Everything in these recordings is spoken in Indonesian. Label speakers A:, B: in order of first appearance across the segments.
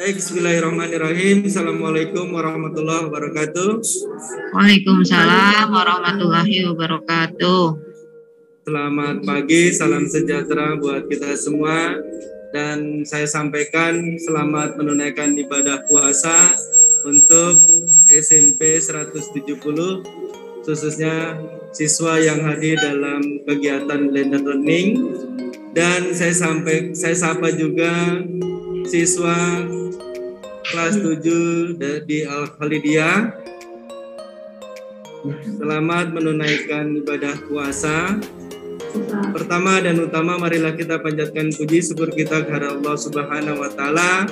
A: Baik, bismillahirrahmanirrahim. Assalamualaikum warahmatullahi wabarakatuh.
B: Waalaikumsalam warahmatullahi wabarakatuh.
A: Selamat pagi, salam sejahtera buat kita semua. Dan saya sampaikan selamat menunaikan ibadah puasa untuk SMP 170, khususnya siswa yang hadir dalam kegiatan blended learning. Dan saya sapa juga siswa kelas 7 di Al-Khalidiyah. Selamat menunaikan ibadah puasa. Pertama dan utama, marilah kita panjatkan puji syukur kita kepada Allah Subhanahu wa Ta'ala.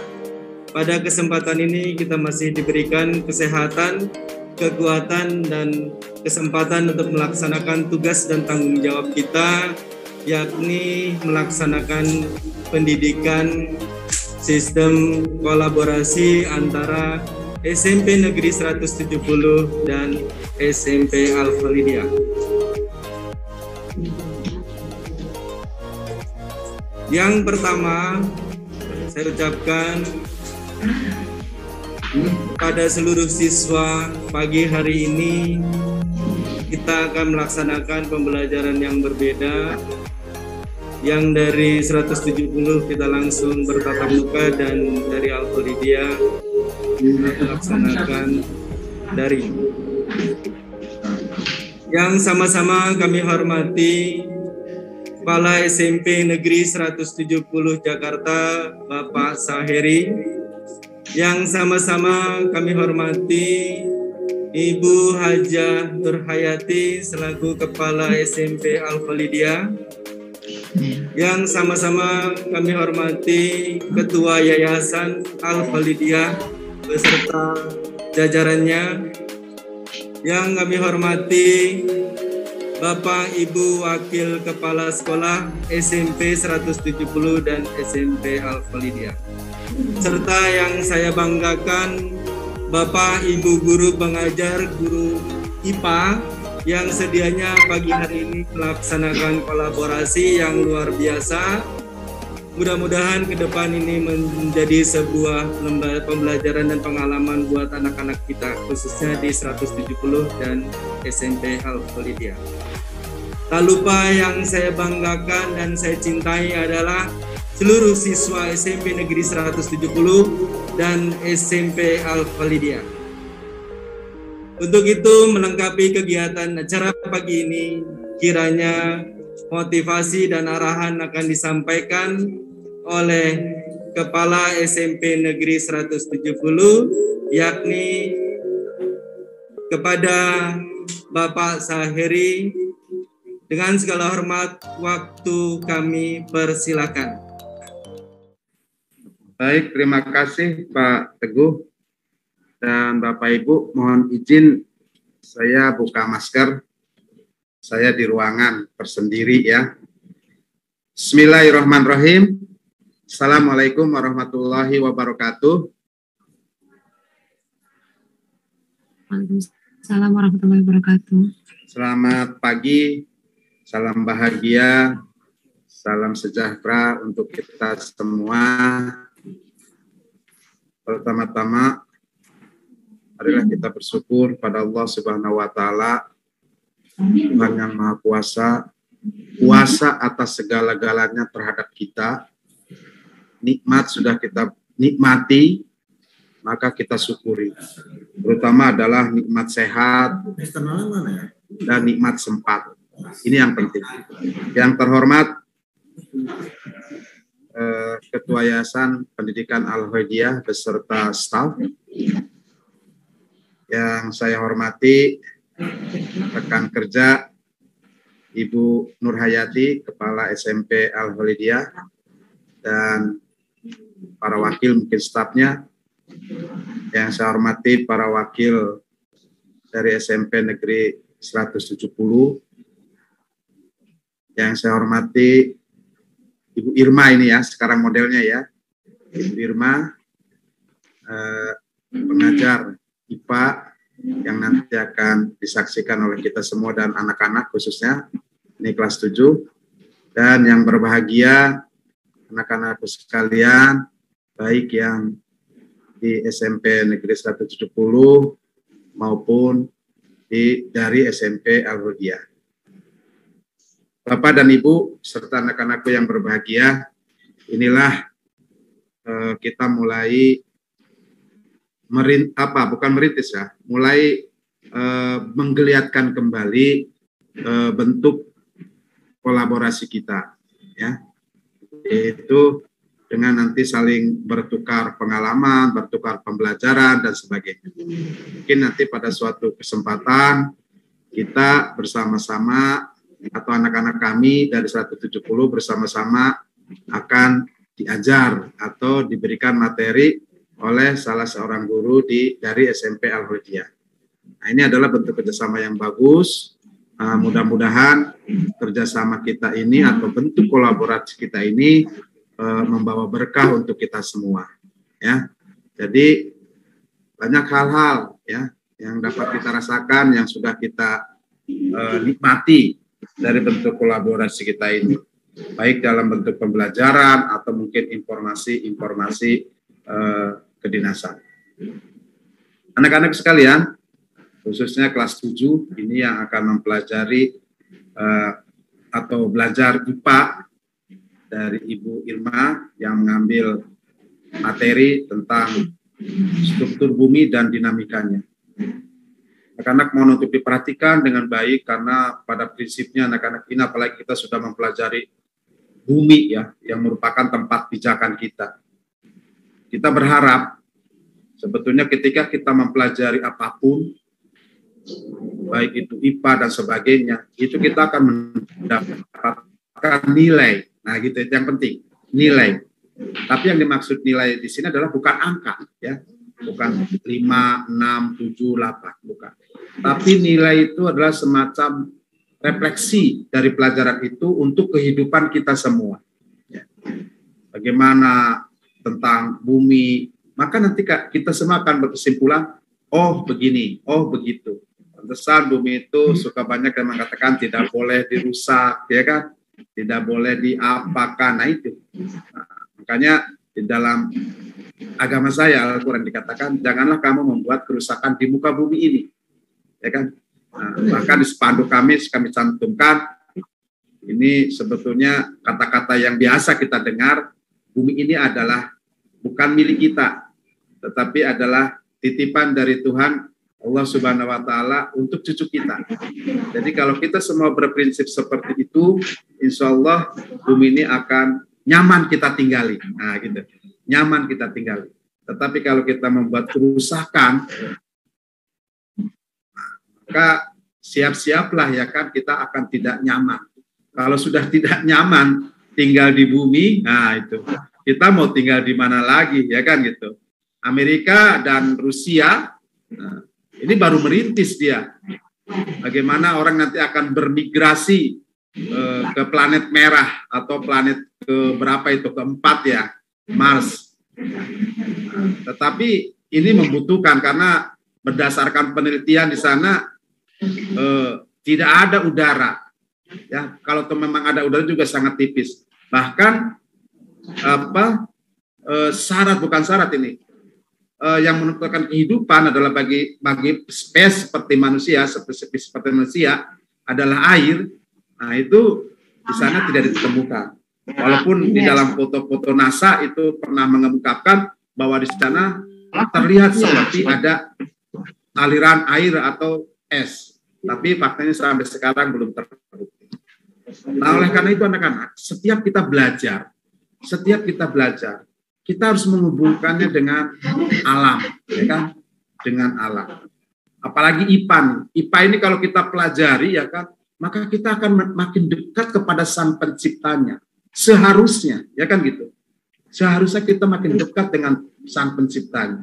A: Pada kesempatan ini kita masih diberikan kesehatan, kekuatan, dan kesempatan untuk melaksanakan tugas dan tanggung jawab kita, yakni melaksanakan pendidikan sistem kolaborasi antara SMP Negeri 170 dan SMP Al-Khalidiyah. Yang pertama, saya ucapkan pada seluruh siswa, pagi hari ini kita akan melaksanakan pembelajaran yang berbeda. Yang dari 170 kita langsung bertatap muka, dan dari Al-Khalidiyah kita melaksanakan daring. Yang sama-sama kami hormati Kepala SMP Negeri 170 Jakarta, Bapak Saheri. Yang sama-sama kami hormati Ibu Hajah Nurhayati selaku Kepala SMP Al-Khalidiyah. Yang sama-sama kami hormati Ketua Yayasan Al-Khalidiyah beserta jajarannya. Yang kami hormati Bapak Ibu Wakil Kepala Sekolah SMP 170 dan SMP Al-Khalidiyah. Serta yang saya banggakan Bapak Ibu Guru Pengajar, Guru IPA yang sedianya pagi hari ini melaksanakan kolaborasi yang luar biasa. Mudah-mudahan ke depan ini menjadi sebuah pembelajaran dan pengalaman buat anak-anak kita, khususnya di 170 dan SMP Al-Khalidiyah. Tak lupa yang saya banggakan dan saya cintai adalah seluruh siswa SMP Negeri 170 dan SMP Al-Khalidiyah. Untuk itu, melengkapi kegiatan acara pagi ini, kiranya motivasi dan arahan akan disampaikan oleh Kepala SMP Negeri 170, yakni kepada Bapak Saheri. Dengan segala hormat, waktu kami persilakan.
C: Baik, terima kasih Pak Teguh. Dan Bapak Ibu, mohon izin saya buka masker. Saya di ruangan tersendiri ya. Bismillahirrahmanirrahim. Assalamualaikum warahmatullahi wabarakatuh.
B: Waalaikumsalam warahmatullahi wabarakatuh.
C: Selamat pagi, salam bahagia, salam sejahtera untuk kita semua. Pertama-tama, marilah kita bersyukur pada Allah Subhanahu wa Ta'ala, Tuhan yang Maha Kuasa, kuasa atas segala-galanya terhadap kita. Nikmat sudah kita nikmati, maka kita syukuri. Terutama adalah nikmat sehat dan nikmat sempat. Ini yang penting. Yang terhormat Ketua Yayasan Pendidikan Al-Khalidiyah beserta staf. Yang saya hormati rekan kerja Ibu Nurhayati, Kepala SMP Al-Khalidiyah, dan para wakil mungkin stafnya. Yang saya hormati para wakil dari SMP Negeri 170. Yang saya hormati Ibu Irma ini ya, sekarang modelnya ya. Ibu Irma, pengajar IPA yang nanti akan disaksikan oleh kita semua dan anak-anak khususnya, ini kelas 7. Dan yang berbahagia, anak-anak sekalian, baik yang di SMP Negeri 170 maupun dari SMP Al-Hudaiyah. Bapak dan Ibu serta anak-anakku yang berbahagia, inilah kita mulai mulai menggeliatkan kembali bentuk kolaborasi kita, ya, yaitu dengan nanti saling bertukar pengalaman, bertukar pembelajaran dan sebagainya. Mungkin nanti pada suatu kesempatan kita bersama-sama atau anak-anak kami dari 170 bersama-sama akan diajar atau diberikan materi oleh salah seorang guru dari SMP Al-Hudaiyah. Nah, ini adalah bentuk kerjasama yang bagus. Mudah-mudahan kerjasama kita ini atau bentuk kolaborasi kita ini membawa berkah untuk kita semua. Ya, jadi banyak hal-hal ya yang dapat kita rasakan, yang sudah kita nikmati dari bentuk kolaborasi kita ini, baik dalam bentuk pembelajaran atau mungkin informasi-informasi kedinasan. Anak-anak sekalian, khususnya kelas 7 ini yang akan mempelajari atau belajar IPA dari Ibu Irma yang mengambil materi tentang struktur bumi dan dinamikanya. Anak-anak mohon untuk diperhatikan dengan baik, karena pada prinsipnya anak-anak ini, apalagi kita sudah mempelajari bumi ya, yang merupakan tempat pijakan kita. Kita berharap sebetulnya ketika kita mempelajari apapun, baik itu IPA dan sebagainya, itu kita akan mendapatkan nilai. Nah gitu, itu yang penting, nilai. Tapi yang dimaksud nilai di sini adalah bukan angka ya. Bukan 5, 6, 7, 8, bukan. Tapi nilai itu adalah semacam refleksi dari pelajaran itu untuk kehidupan kita semua. Ya. Bagaimana tentang bumi, maka nanti kita semua akan berkesimpulan, oh begini, oh begitu. Pantesan bumi itu suka banyak yang mengatakan tidak boleh dirusak, ya kan? Tidak boleh diapakan, nah itu. Nah, makanya di dalam agama saya, Al-Quran dikatakan, janganlah kamu membuat kerusakan di muka bumi ini. Ya kan? Nah, bahkan di spanduk kami cantumkan, ini sebetulnya kata-kata yang biasa kita dengar, bumi ini adalah bukan milik kita, tetapi adalah titipan dari Tuhan Allah Subhanahu wa Ta'ala untuk cucu kita. Jadi kalau kita semua berprinsip seperti itu, insya Allah bumi ini akan nyaman kita tinggali. Nah, gitu. Nyaman kita tinggali. Tetapi kalau kita membuat kerusakan, maka siap-siaplah ya kan, kita akan tidak nyaman. Kalau sudah tidak nyaman tinggal di bumi, nah itu. Kita mau tinggal di mana lagi ya kan gitu. Amerika dan Rusia, nah, ini baru merintis dia. Bagaimana orang nanti akan bermigrasi ke planet merah atau planet ke berapa itu, keempat ya, Mars. Tetapi ini membutuhkan, karena berdasarkan penelitian di sana tidak ada udara. Ya, kalau memang ada udara juga sangat tipis. Bahkan syarat, bukan syarat ini, yang menentukan kehidupan adalah bagi spesies seperti manusia, seperti manusia adalah air. Nah itu di sana tidak ditemukan. Walaupun di dalam foto-foto NASA itu pernah mengungkapkan bahwa di sana terlihat seperti ada aliran air atau es, tapi faktanya sampai sekarang belum terbukti. Nah oleh karena itu anak-anak, setiap kita belajar, kita harus menghubungkannya dengan alam, ya kan? Dengan alam. Apalagi IPA. IPA ini kalau kita pelajari, ya kan, maka kita akan makin dekat kepada Sang Penciptanya. Seharusnya, ya kan gitu. Seharusnya kita makin dekat dengan Sang Penciptanya.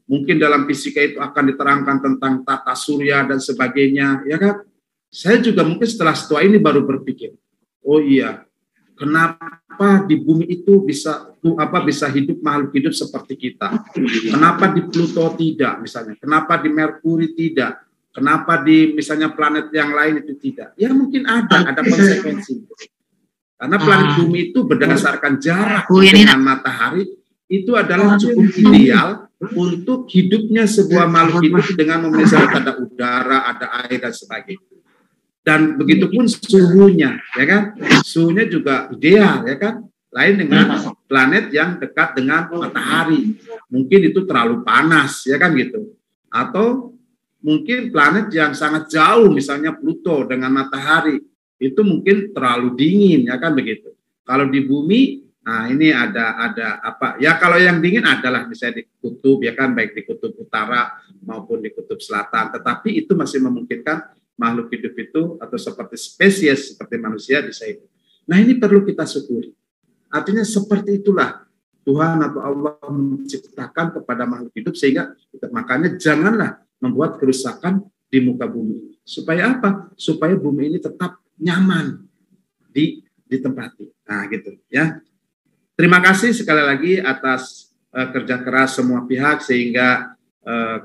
C: Mungkin dalam fisika itu akan diterangkan tentang tata surya dan sebagainya, ya kan? Saya juga mungkin setelah ini baru berpikir, oh iya, kenapa di bumi itu bisa hidup makhluk hidup seperti kita? Kenapa di Pluto tidak misalnya? Kenapa di Merkuri tidak? Kenapa di misalnya planet yang lain itu tidak? Ya mungkin ada konsekuensi. Karena planet bumi itu berdasarkan jarak dengan matahari itu adalah cukup ideal untuk hidupnya sebuah makhluk hidup dengan memenuhi syarat, ada udara, ada air dan sebagainya. Dan begitupun suhunya, ya kan? Suhunya juga ideal, ya kan? Lain dengan planet yang dekat dengan matahari. Mungkin itu terlalu panas, ya kan gitu. Atau mungkin planet yang sangat jauh, misalnya Pluto dengan matahari, itu mungkin terlalu dingin, ya kan begitu. Kalau di bumi, nah ini ada apa? Ya kalau yang dingin adalah misalnya di kutub, ya kan, baik di kutub utara maupun di kutub selatan. Tetapi itu masih memungkinkan makhluk hidup itu atau seperti spesies seperti manusia bisa hidup. Nah ini perlu kita syukuri. Artinya seperti itulah Tuhan atau Allah menciptakan kepada makhluk hidup, sehingga makanya janganlah membuat kerusakan di muka bumi. Supaya apa? Supaya bumi ini tetap nyaman ditempati. Nah gitu ya. Terima kasih sekali lagi atas kerja keras semua pihak sehingga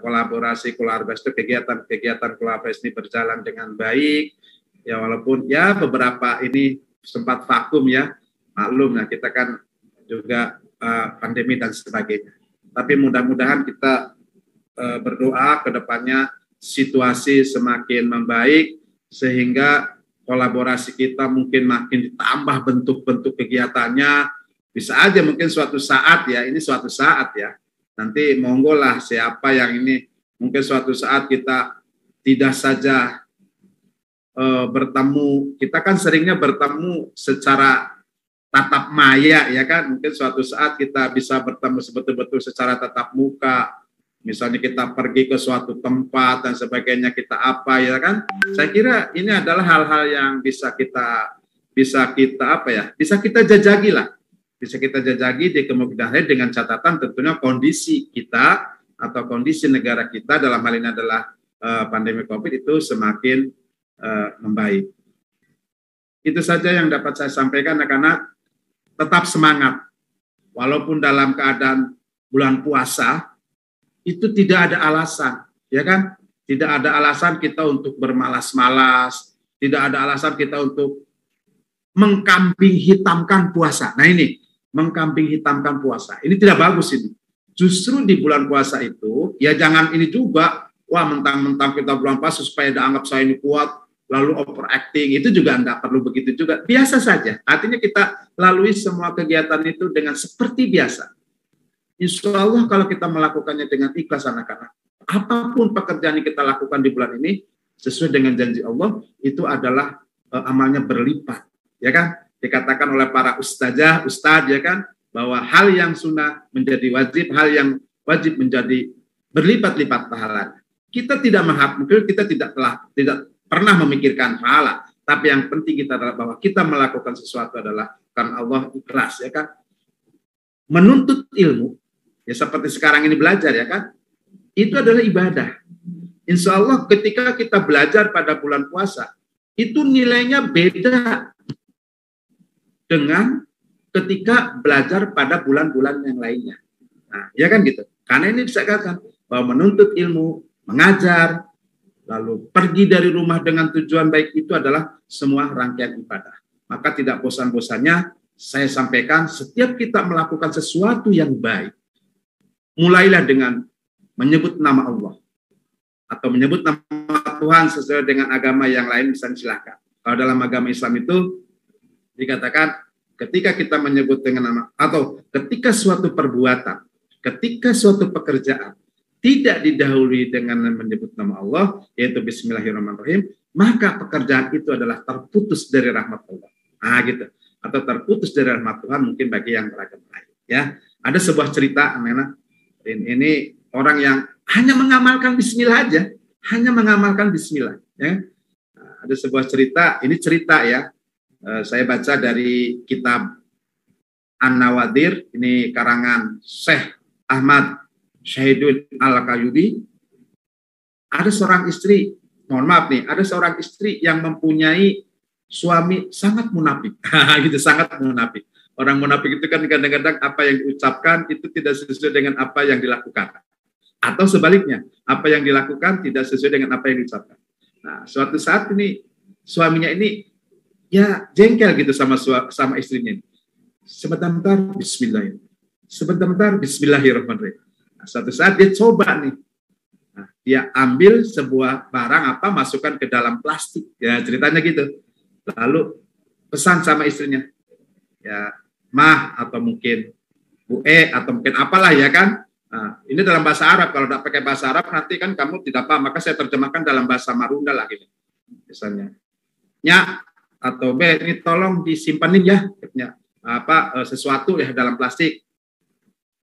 C: kolaborasi kegiatan kolaborasi ini berjalan dengan baik. Ya walaupun ya beberapa ini sempat vakum ya, maklum ya, kita kan juga pandemi dan sebagainya. Tapi mudah-mudahan kita berdoa ke depannya situasi semakin membaik sehingga kolaborasi kita mungkin makin ditambah bentuk-bentuk kegiatannya. Bisa aja mungkin suatu saat ya, ini suatu saat ya, nanti monggo lah siapa yang ini, mungkin suatu saat kita tidak saja bertemu, kita kan seringnya bertemu secara tatap maya ya kan, mungkin suatu saat kita bisa bertemu betul-betul secara tatap muka, misalnya kita pergi ke suatu tempat dan sebagainya, kita apa ya kan, saya kira ini adalah hal-hal yang bisa kita apa ya, bisa kita jajaki lah. Bisa kita jajaki di kemudian hari dengan catatan tentunya kondisi kita atau kondisi negara kita dalam hal ini adalah pandemi COVID itu semakin membaik. Itu saja yang dapat saya sampaikan, anak-anak. Tetap semangat. Walaupun dalam keadaan bulan puasa itu tidak ada alasan, ya kan? Tidak ada alasan kita untuk bermalas-malas, tidak ada alasan kita untuk mengkambing hitamkan puasa. Nah ini mengkambing hitamkan puasa. Ini tidak bagus ini. Justru di bulan puasa itu, ya jangan ini juga, wah mentang-mentang kita bulan puasa supaya dianggap saya ini kuat, lalu overacting, itu juga enggak perlu begitu juga. Biasa saja. Artinya kita lalui semua kegiatan itu dengan seperti biasa. Insya Allah kalau kita melakukannya dengan ikhlas anak-anak, apapun pekerjaan yang kita lakukan di bulan ini, sesuai dengan janji Allah, itu adalah amalnya berlipat. Ya kan? Dikatakan oleh para ustadz ya kan, bahwa hal yang sunnah menjadi wajib, hal yang wajib menjadi berlipat-lipat pahalanya. Kita tidak mungkin kita tidak pernah memikirkan pahala, tapi yang penting kita adalah bahwa kita melakukan sesuatu adalah karena Allah ikhlas ya kan. Menuntut ilmu ya seperti sekarang ini belajar ya kan, itu adalah ibadah. Insya Allah ketika kita belajar pada bulan puasa itu nilainya beda dengan ketika belajar pada bulan-bulan yang lainnya. Nah, ya kan gitu. Karena ini bisa katakan bahwa menuntut ilmu, mengajar, lalu pergi dari rumah dengan tujuan baik itu adalah semua rangkaian ibadah. Maka tidak bosan-bosannya saya sampaikan setiap kita melakukan sesuatu yang baik, mulailah dengan menyebut nama Allah atau menyebut nama Tuhan sesuai dengan agama yang lain, misalnya silakan. Kalau dalam agama Islam itu dikatakan ketika kita menyebut dengan nama atau ketika suatu perbuatan, ketika suatu pekerjaan tidak didahului dengan menyebut nama Allah, yaitu Bismillahirrahmanirrahim, maka pekerjaan itu adalah terputus dari rahmat Allah. Ah gitu. Atau terputus dari rahmat Tuhan mungkin bagi yang beragama lain. Ya, ada sebuah cerita, anak-anak. Ini orang yang hanya mengamalkan Bismillah aja, hanya mengamalkan Bismillah. Ya. Ada sebuah cerita, ini cerita ya. Saya baca dari kitab An-Nawadir, ini karangan Syekh Ahmad Syahidul Al-Qayyubi. Ada seorang istri, mohon maaf nih, ada seorang istri yang mempunyai suami sangat munafik. Gitu, sangat munafik. Orang munafik itu kan kadang-kadang apa yang diucapkan itu tidak sesuai dengan apa yang dilakukan. Atau sebaliknya, apa yang dilakukan tidak sesuai dengan apa yang diucapkan. Nah, suatu saat ini suaminya ini ya jengkel gitu sama istrinya. Sebentar Bismillah. Sebentar Bismillahirrahmanirrahim. Nah, suatu saat dia coba nih. Nah, dia ambil sebuah barang apa, masukkan ke dalam plastik. Ya, ceritanya gitu. Lalu pesan sama istrinya. Ya, Mah, atau mungkin Bu E, atau mungkin apalah ya kan. Nah, ini dalam bahasa Arab. Kalau tidak pakai bahasa Arab, nanti kan kamu tidak paham. Maka saya terjemahkan dalam bahasa Marunda lah gitu. Misalnya, Nya atau B, ini tolong disimpanin ya, sesuatu ya dalam plastik.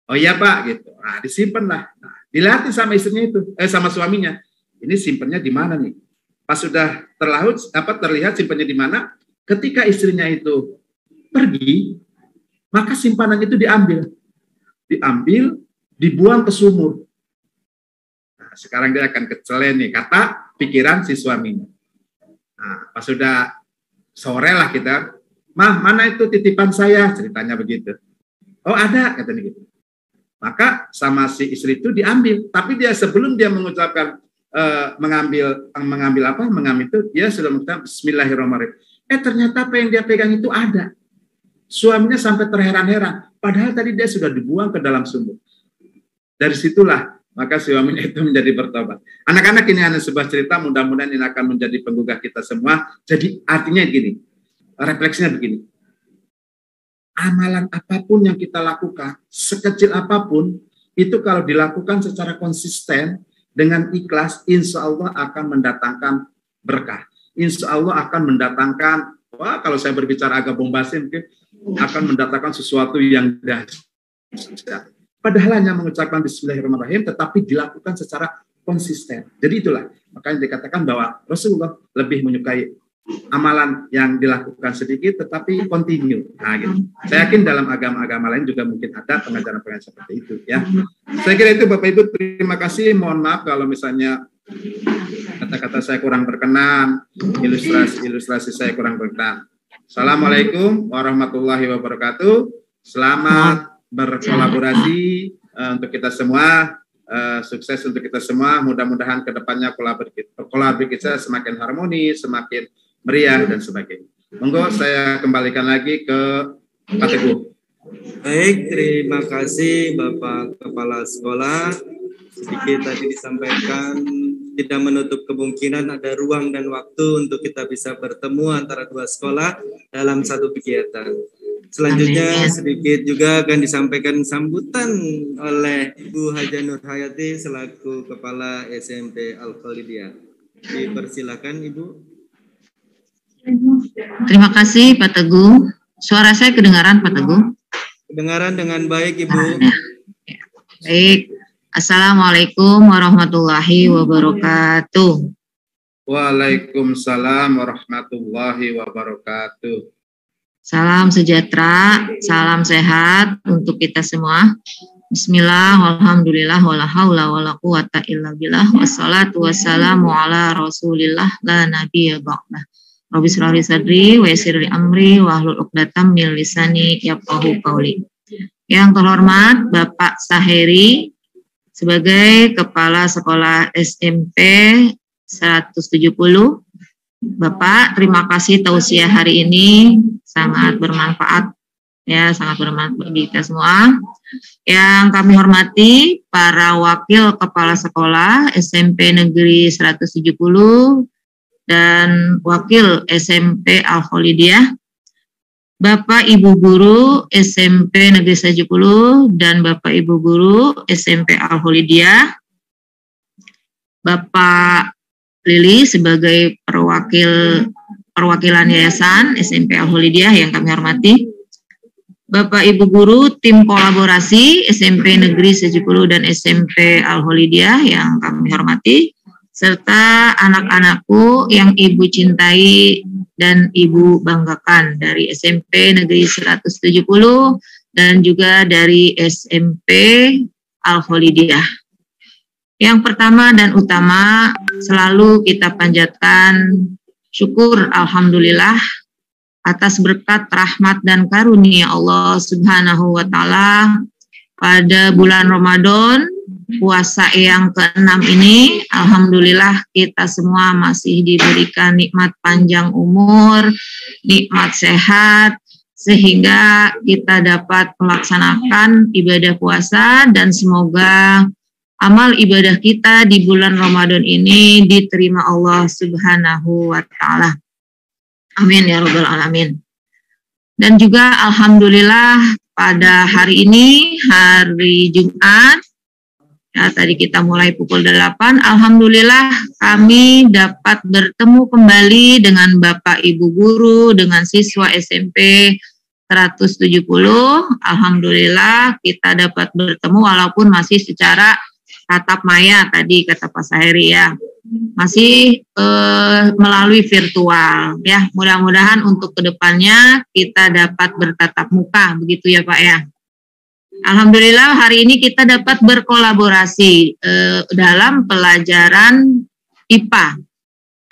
C: Oh iya Pak, gitu. Nah, disimpan lah. Nah, dilihatin sama istrinya itu, sama suaminya. Ini simpannya di mana nih? Pas sudah terlihat simpannya di mana, ketika istrinya itu pergi, maka simpanan itu diambil, dibuang ke sumur. Nah, sekarang dia akan kecelen nih, kata pikiran si suaminya. Nah, pas sudah sore lah kita, Mah, mana itu titipan saya? Ceritanya begitu. Oh ada, katanya gitu. Maka sama si istri itu diambil, tapi dia sebelum dia mengucapkan mengambil itu, dia sudah mengucapkan Bismillahirrahmanirrahim. Ternyata apa yang dia pegang itu ada. Suaminya sampai terheran-heran, padahal tadi dia sudah dibuang ke dalam sumur. Dari situlah maka suaminya itu menjadi bertobat. Anak-anak, ini hanya sebuah cerita, mudah-mudahan ini akan menjadi penggugah kita semua. Jadi artinya gini, refleksinya begini. Amalan apapun yang kita lakukan, sekecil apapun, itu kalau dilakukan secara konsisten dengan ikhlas, insya Allah akan mendatangkan berkah. Insya Allah akan mendatangkan, kalau saya berbicara agak bombastis, mungkin akan mendatangkan sesuatu yang dahsyat. Padahal hanya mengucapkan Bismillahirrahmanirrahim, tetapi dilakukan secara konsisten. Jadi itulah, makanya dikatakan bahwa Rasulullah lebih menyukai amalan yang dilakukan sedikit, tetapi continue. Nah, gitu. Saya yakin dalam agama-agama lain juga mungkin ada pengajaran-pengajaran seperti itu. Ya, saya kira itu Bapak Ibu. Terima kasih. Mohon maaf kalau misalnya kata-kata saya kurang berkenan, ilustrasi saya kurang berkenan. Assalamualaikum warahmatullahi wabarakatuh. Selamat berkolaborasi untuk kita semua, sukses untuk kita semua. Mudah-mudahan kedepannya kolaborasi kita semakin harmonis, semakin meriah dan sebagainya. Monggo saya kembalikan lagi ke Pak Teguh.
A: Baik, terima kasih Bapak Kepala Sekolah. Sedikit tadi disampaikan, tidak menutup kemungkinan ada ruang dan waktu untuk kita bisa bertemu antara dua sekolah dalam satu kegiatan. Selanjutnya sedikit juga akan disampaikan sambutan oleh Ibu Haja Nur Hayati selaku Kepala SMP Al-Khalidiyah. Dipersilakan Ibu.
B: Terima kasih Pak Teguh. Suara saya kedengaran Pak Teguh?
A: Kedengaran dengan baik Ibu.
B: Baik. Assalamualaikum warahmatullahi wabarakatuh.
C: Waalaikumsalam warahmatullahi wabarakatuh.
B: Salam sejahtera, salam sehat untuk kita semua. Bismillah, walhamdulillah, wala haula wala quwata illa billah, wassalatu wassalamu ala rasulillah, la nabiyya ba'dah. Rabbi shrah li sadri, wa yassir li amri, wa hlul 'uqdatam min lisani yafqahu qawli. Yang terhormat Bapak Saheri sebagai Kepala Sekolah SMP 170. Bapak, terima kasih tausiah hari ini sangat bermanfaat, ya, sangat bermanfaat bagi kita semua. Yang kami hormati para wakil kepala sekolah SMP Negeri 170 dan wakil SMP Al-Khalidiyah, Bapak Ibu Guru SMP Negeri 170 dan Bapak Ibu Guru SMP Al-Khalidiyah, Bapak Lili sebagai perwakilan Yayasan SMP Al-Khalidiyah yang kami hormati, Bapak Ibu Guru tim kolaborasi SMP Negeri 170 dan SMP Al-Khalidiyah yang kami hormati, serta anak-anakku yang Ibu cintai dan Ibu banggakan dari SMP Negeri 170 dan juga dari SMP Al-Khalidiyah. Yang pertama dan utama, selalu kita panjatkan syukur alhamdulillah atas berkat rahmat dan karunia Allah Subhanahu wa taala pada bulan Ramadan puasa yang ke-6 ini. Alhamdulillah kita semua masih diberikan nikmat panjang umur, nikmat sehat, sehingga kita dapat melaksanakan ibadah puasa dan semoga amal ibadah kita di bulan Ramadan ini diterima Allah Subhanahu wa Ta'ala. Amin ya Rabbal Alamin. Dan juga alhamdulillah pada hari ini, hari Jumat, ya, tadi kita mulai pukul 8, alhamdulillah kami dapat bertemu kembali dengan Bapak Ibu Guru, dengan siswa SMP 170. Alhamdulillah kita dapat bertemu walaupun masih secara tatap maya tadi kata Pak Saheri ya. Masih melalui virtual ya. Mudah-mudahan untuk kedepannya kita dapat bertatap muka begitu ya Pak ya. Alhamdulillah hari ini kita dapat berkolaborasi dalam pelajaran IPA.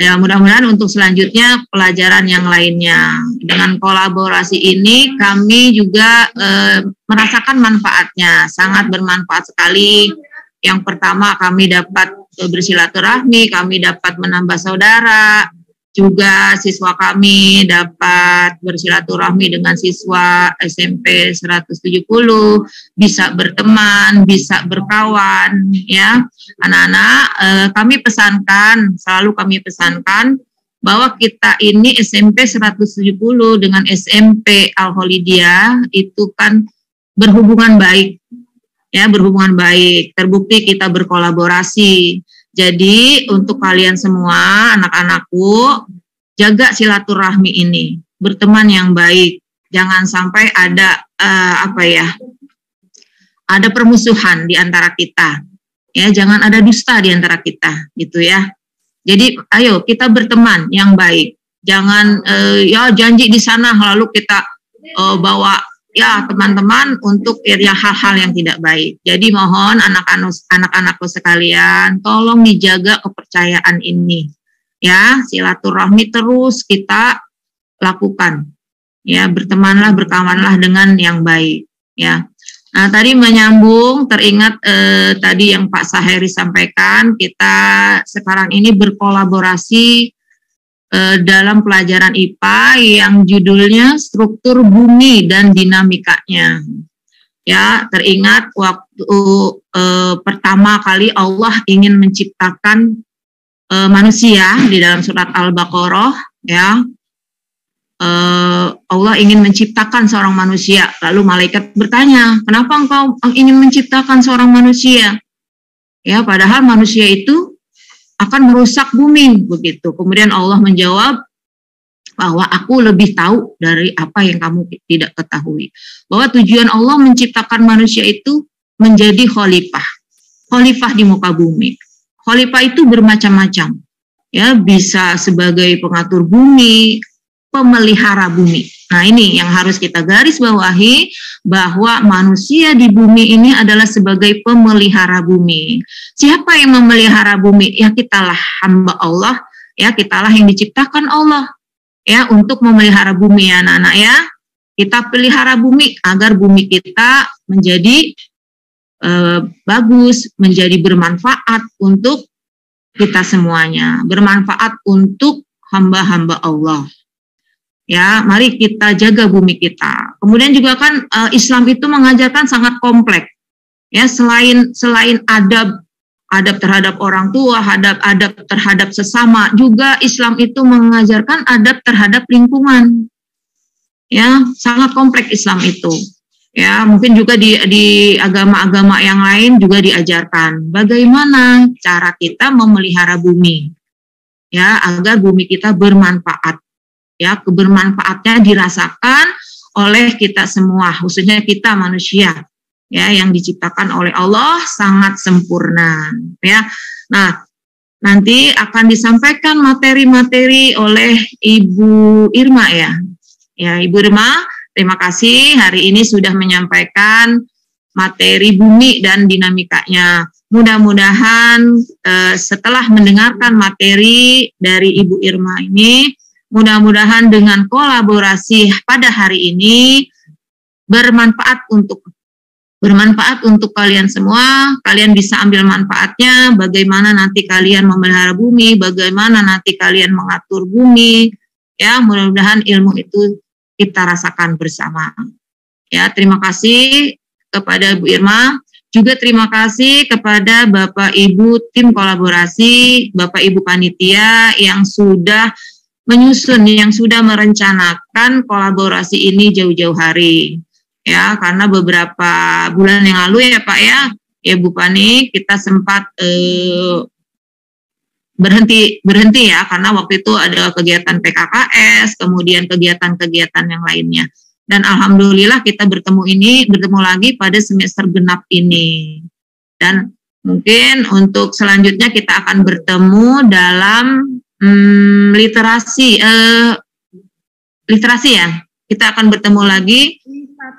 B: Ya, mudah-mudahan untuk selanjutnya pelajaran yang lainnya. Dengan kolaborasi ini kami juga merasakan manfaatnya, sangat bermanfaat sekali. Yang pertama kami dapat bersilaturahmi, kami dapat menambah saudara, juga siswa kami dapat bersilaturahmi dengan siswa SMP 170, bisa berteman, bisa berkawan, ya. Anak-anak, selalu kami pesankan bahwa kita ini SMP 170 dengan SMP Al-Holidiyah itu kan berhubungan baik. Ya, berhubungan baik, terbukti kita berkolaborasi. Jadi untuk kalian semua anak-anakku, jaga silaturahmi ini, berteman yang baik, jangan sampai ada ada permusuhan di antara kita, ya, jangan ada dusta di antara kita, gitu ya. Jadi ayo kita berteman yang baik, jangan ya janji di sana lalu kita bawa ya teman-teman untuk hal-hal yang tidak baik. Jadi mohon anak-anakku sekalian, tolong dijaga kepercayaan ini. Ya, silaturahmi terus kita lakukan. Ya, bertemanlah, berkawanlah dengan yang baik. Ya. Nah, tadi menyambung, teringat tadi yang Pak Saheri sampaikan, kita sekarang ini berkolaborasi dalam pelajaran IPA yang judulnya struktur bumi dan dinamikanya. Ya, teringat waktu pertama kali Allah ingin menciptakan manusia di dalam surat Al-Baqarah, ya. Allah ingin menciptakan seorang manusia. Lalu malaikat bertanya, "Kenapa engkau ingin menciptakan seorang manusia?" Ya, padahal manusia itu akan merusak bumi begitu. Kemudian Allah menjawab bahwa aku lebih tahu dari apa yang kamu tidak ketahui. Bahwa tujuan Allah menciptakan manusia itu menjadi khalifah. Khalifah di muka bumi. Khalifah itu bermacam-macam. Ya, bisa sebagai pengatur bumi, pemelihara bumi. Nah, ini yang harus kita garis bawahi, bahwa manusia di bumi ini adalah sebagai pemelihara bumi. Siapa yang memelihara bumi? Ya, kitalah hamba Allah, ya, kitalah yang diciptakan Allah, ya, untuk memelihara bumi, ya anak-anak, ya. Kita pelihara bumi agar bumi kita menjadi bagus, menjadi bermanfaat untuk kita semuanya, bermanfaat untuk hamba-hamba Allah. Ya, mari kita jaga bumi kita. Kemudian juga kan Islam itu mengajarkan sangat kompleks. Ya, selain adab terhadap orang tua, adab terhadap sesama, juga Islam itu mengajarkan adab terhadap lingkungan. Ya, sangat kompleks Islam itu. Ya, mungkin juga di agama-agama yang lain juga diajarkan bagaimana cara kita memelihara bumi. Ya, agar bumi kita bermanfaat. Ya, kebermanfaatnya dirasakan oleh kita semua, khususnya kita manusia, ya, yang diciptakan oleh Allah sangat sempurna, ya. Nah, nanti akan disampaikan materi-materi oleh Ibu Irma, ya. Ya, Ibu Irma, terima kasih hari ini sudah menyampaikan materi bumi dan dinamikanya. Mudah-mudahan setelah mendengarkan materi dari Ibu Irma ini, mudah-mudahan dengan kolaborasi pada hari ini bermanfaat untuk kalian semua. Kalian bisa ambil manfaatnya, bagaimana nanti kalian memelihara bumi, bagaimana nanti kalian mengatur bumi. Ya, mudah-mudahan ilmu itu kita rasakan bersama. Ya, terima kasih kepada Bu Irma, juga terima kasih kepada Bapak Ibu tim kolaborasi, Bapak Ibu panitia yang sudah menyusun, yang sudah merencanakan kolaborasi ini jauh-jauh hari. Ya, karena beberapa bulan yang lalu ya Pak ya Bu Pani, kita sempat berhenti ya, karena waktu itu ada kegiatan PKKS, kemudian kegiatan-kegiatan yang lainnya. Dan alhamdulillah kita bertemu lagi pada semester genap ini. Dan mungkin untuk selanjutnya kita akan bertemu dalam literasi ya. Kita akan bertemu lagi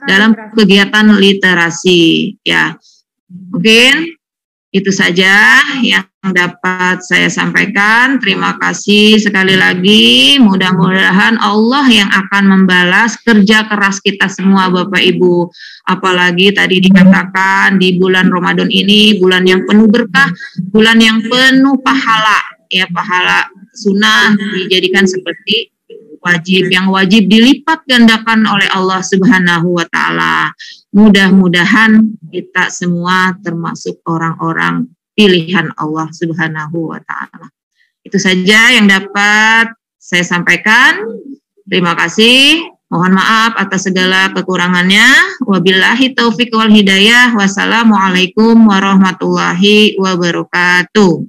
B: dalam kegiatan literasi ya. Mungkin itu saja yang dapat saya sampaikan. Terima kasih sekali lagi. Mudah-mudahan Allah yang akan membalas kerja keras kita semua Bapak Ibu. Apalagi tadi dikatakan di bulan Ramadan ini, bulan yang penuh berkah, bulan yang penuh pahala. Ya, pahala sunnah dijadikan seperti wajib, yang wajib dilipat gandakan oleh Allah Subhanahu wa Ta'ala. Mudah-mudahan kita semua termasuk orang-orang pilihan Allah Subhanahu wa Ta'ala. Itu saja yang dapat saya sampaikan. Terima kasih. Mohon maaf atas segala kekurangannya. Wabillahi taufiq wal hidayah. Wassalamualaikum warahmatullahi wabarakatuh.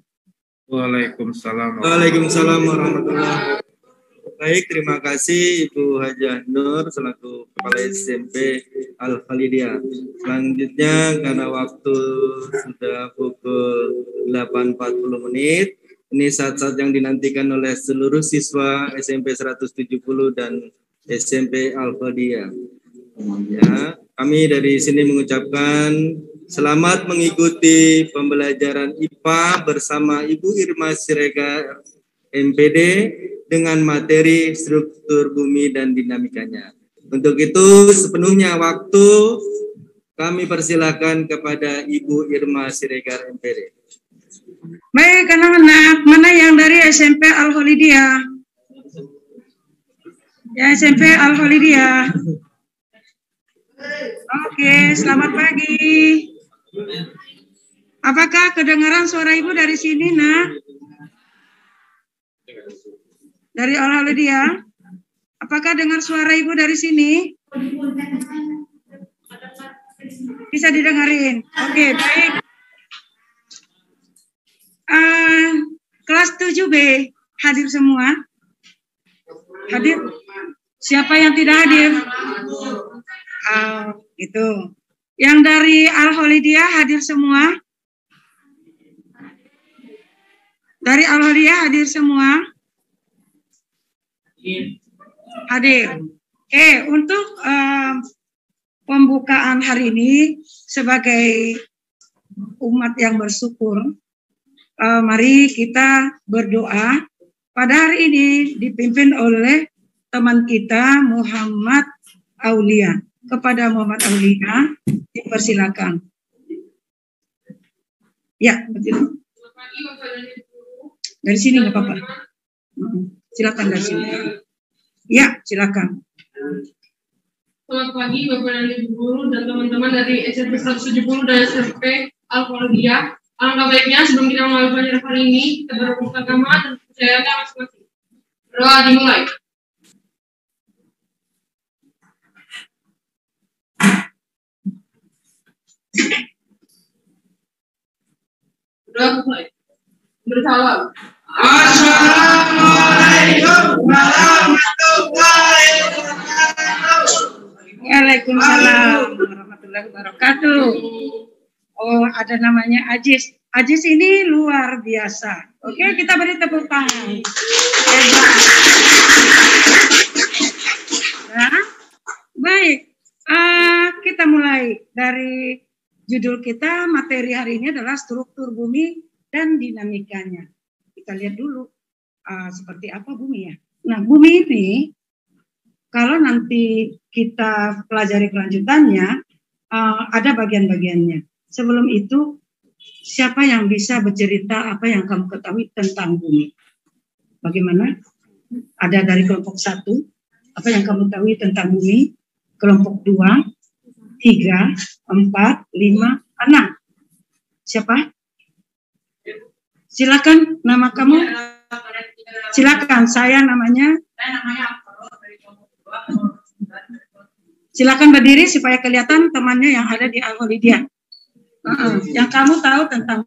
C: Waalaikumsalam.
A: Waalaikumsalam warahmatullahi wabarakatuh. Baik, terima kasih Ibu Hajah Nur selaku Kepala SMP Al-Khalidiyah. Selanjutnya karena waktu sudah pukul 8.40 menit, ini saat-saat yang dinantikan oleh seluruh siswa SMP 170 dan SMP Al-Khalidiyah. Ya, kami dari sini mengucapkan selamat mengikuti pembelajaran IPA bersama Ibu Irma Siregar MPD dengan materi struktur bumi dan dinamikanya. Untuk itu sepenuhnya waktu kami persilakan kepada Ibu Irma Siregar MPD.
D: Baik, anak-anak, mana yang dari SMP Al-Khalidiyah? Ya, SMP Al-Khalidiyah. Oke, selamat pagi. Apakah kedengaran suara Ibu dari sini, Nak? Dari Al-Khalidiyah? Apakah dengar suara Ibu dari sini? Bisa didengarin? Oke, baik. Kelas 7B hadir semua? Hadir? Siapa yang tidak hadir? Gitu. Yang dari Al-Khalidiyah hadir semua? Dari Al-Khalidiyah hadir semua? Hadir. Oke, untuk pembukaan hari ini sebagai umat yang bersyukur, mari kita berdoa. Pada hari ini dipimpin oleh teman kita Muhammad Aulia. Kepada Muhammad Aulia dipersilakan. Ya, betul. Dari sini nggak apa-apa. Silakan dari sini. Ya, silakan.
E: Selamat pagi Bapak dan Ibu guru dan teman-teman dari SMP 170 dan SMP Al-Khalidiyah. Alangkah baiknya sebelum kita mulai pelajaran hari ini, kita berdoa agama dan percayakan masing-masing. Doa dimulai. Doa mulai. Bersalam.
D: Assalamualaikum warahmatullahi wabarakatuh. Waalaikumsalam warahmatullahi wabarakatuh. Oh, ada namanya Ajis. Ajis ini luar biasa. Oke, kita beri tepuk tangan. Hebat. Nah, baik. Kita mulai dari judul kita. Materi hari ini adalah struktur bumi dan dinamikanya. Kita lihat dulu seperti apa bumi ya. Nah, bumi ini kalau nanti kita pelajari kelanjutannya ada bagian-bagiannya. Sebelum itu, siapa yang bisa bercerita apa yang kamu ketahui tentang bumi? Bagaimana? Ada dari kelompok 1, Apa yang kamu tahu tentang bumi? Kelompok 2, 3, 4, 5, 6. Siapa? Silakan, nama kamu. Silakan, saya namanya. Silakan berdiri supaya kelihatan temannya yang ada di Al-Holidia. Yang kamu tahu tentang.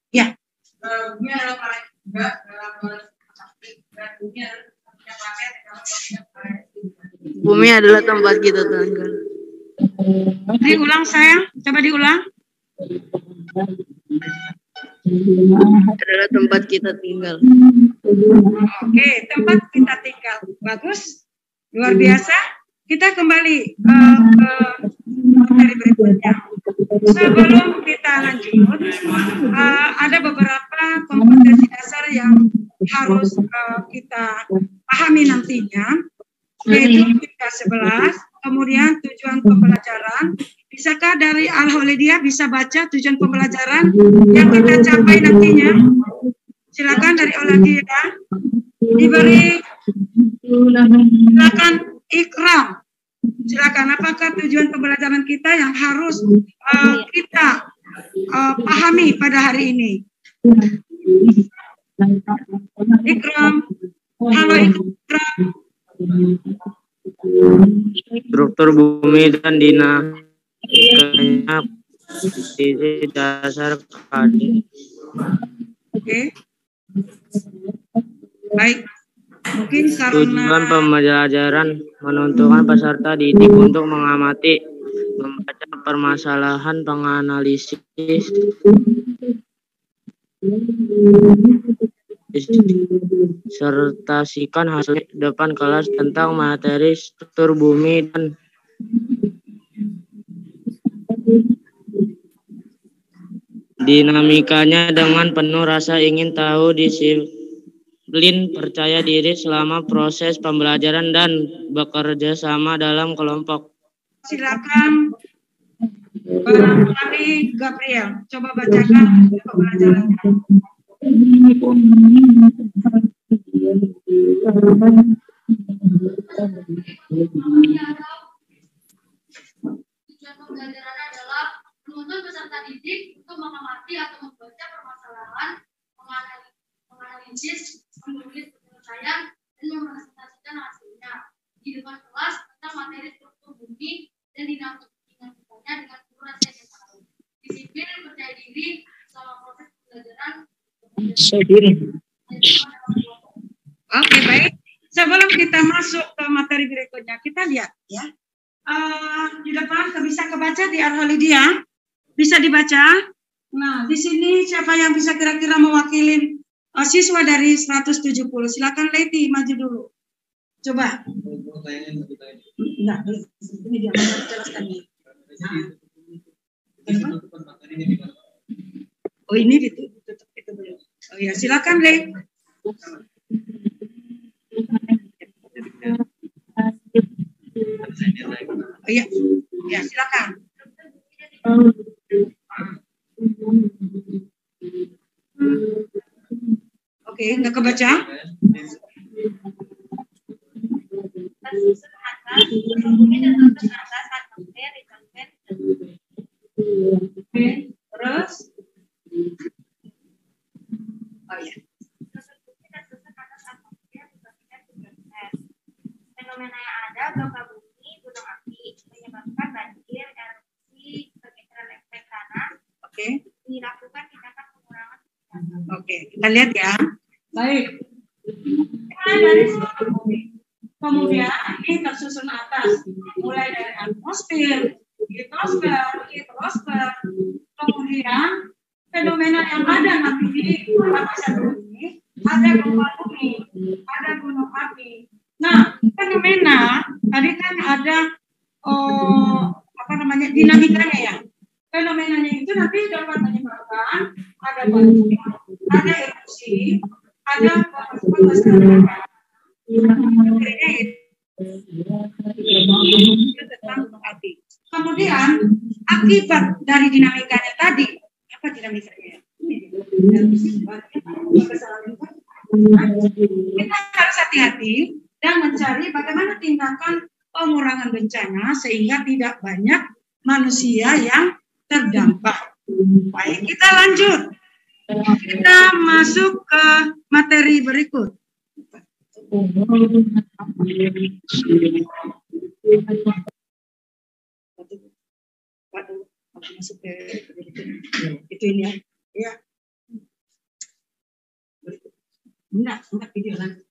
D: Ya.
F: Bumi adalah tempat kita tinggal.
D: Diulang sayang, coba diulang.
F: Adalah tempat kita tinggal.
D: Oke, tempat kita tinggal. Bagus, luar biasa. Kita kembali ke materi berikutnya. Sebelum kita lanjut, ada beberapa kompetensi dasar yang harus kita pahami nantinya, yaitu tingkat 11, kemudian tujuan pembelajaran. Bisakah dari Al-Holidia bisa baca tujuan pembelajaran yang kita capai nantinya? Silakan dari Al-Holidia diberi, silakan Ikram. Silakan, apakah tujuan pembelajaran kita yang harus kita pahami pada hari ini? Ikram, halo Ikram.
G: Struktur bumi dan dinamikanya di dasar KD.
D: Oke. Baik. Mungkin karena
G: Tujuan pembelajaran menentukan peserta didik untuk mengamati, membaca permasalahan, penganalisis, sertasikan hasil depan kelas tentang materi struktur bumi dan dinamikanya dengan penuh rasa ingin tahu, disiplin, percaya diri selama proses pembelajaran dan bekerja sama dalam kelompok.
D: silakan barangkali Gabriel, coba bacakan pembelajarannya.
H: Tujuan pembelajaran adalah menuntut peserta didik untuk mengamati atau membaca permasalahan, menganalisis, menulis penyelesaian, dan mepresentasikan hasilnya di depan kelas tentang materi struktur bumi dan dinamikanya dengan kurang yang tahu. Disiplin, percaya diri selama proses pembelajaran.
D: Oke, baik. Sebelum kita masuk ke materi berikutnya, kita lihat ya. Di depan bisa kebaca di Al-Holidia, bisa dibaca. Nah, di sini siapa yang bisa kira-kira mewakili siswa dari 170? Silakan Leti, maju dulu. Coba. Enggak, ini dia menjelaskan nih. Oh, ini ditutup itu belum. Oh ya, silakan Le. Oh iya, ya silakan. Oke, nggak kebaca? Terus? Oh ya.
H: Fenomena yang ada, gempa bumi, gunung api, menyebabkan banjir, erupsi, pergeseran lempeng tanah.
D: Oke.
H: Dilakukan tindakan pengurangan.
D: Oke, kita lihat ya. Baik. Mulai dari struktur bumi. Kemudian ini tersusun atas, mulai dari atmosfer, litosfer, hidrosfer. Kemudian fenomena yang ada nanti di lapisan bumi, ada gempa bumi, ada gunung api. Nah, fenomena tadi kan ada dinamikanya ya. Fenomenanya itu nanti dapat menyebabkan ada banjir, ada erupsi, ada pergeseran tentang gunung api. Kemudian akibat dari dinamikanya tadi, apa dinamikanya? Erupsi, Kita harus hati-hati dan mencari bagaimana tindakan pengurangan bencana sehingga tidak banyak manusia yang terdampak. Baik, kita lanjut. Kita masuk ke materi berikut. Masuk ke itu ini ya. Ya. Enggak video lagi.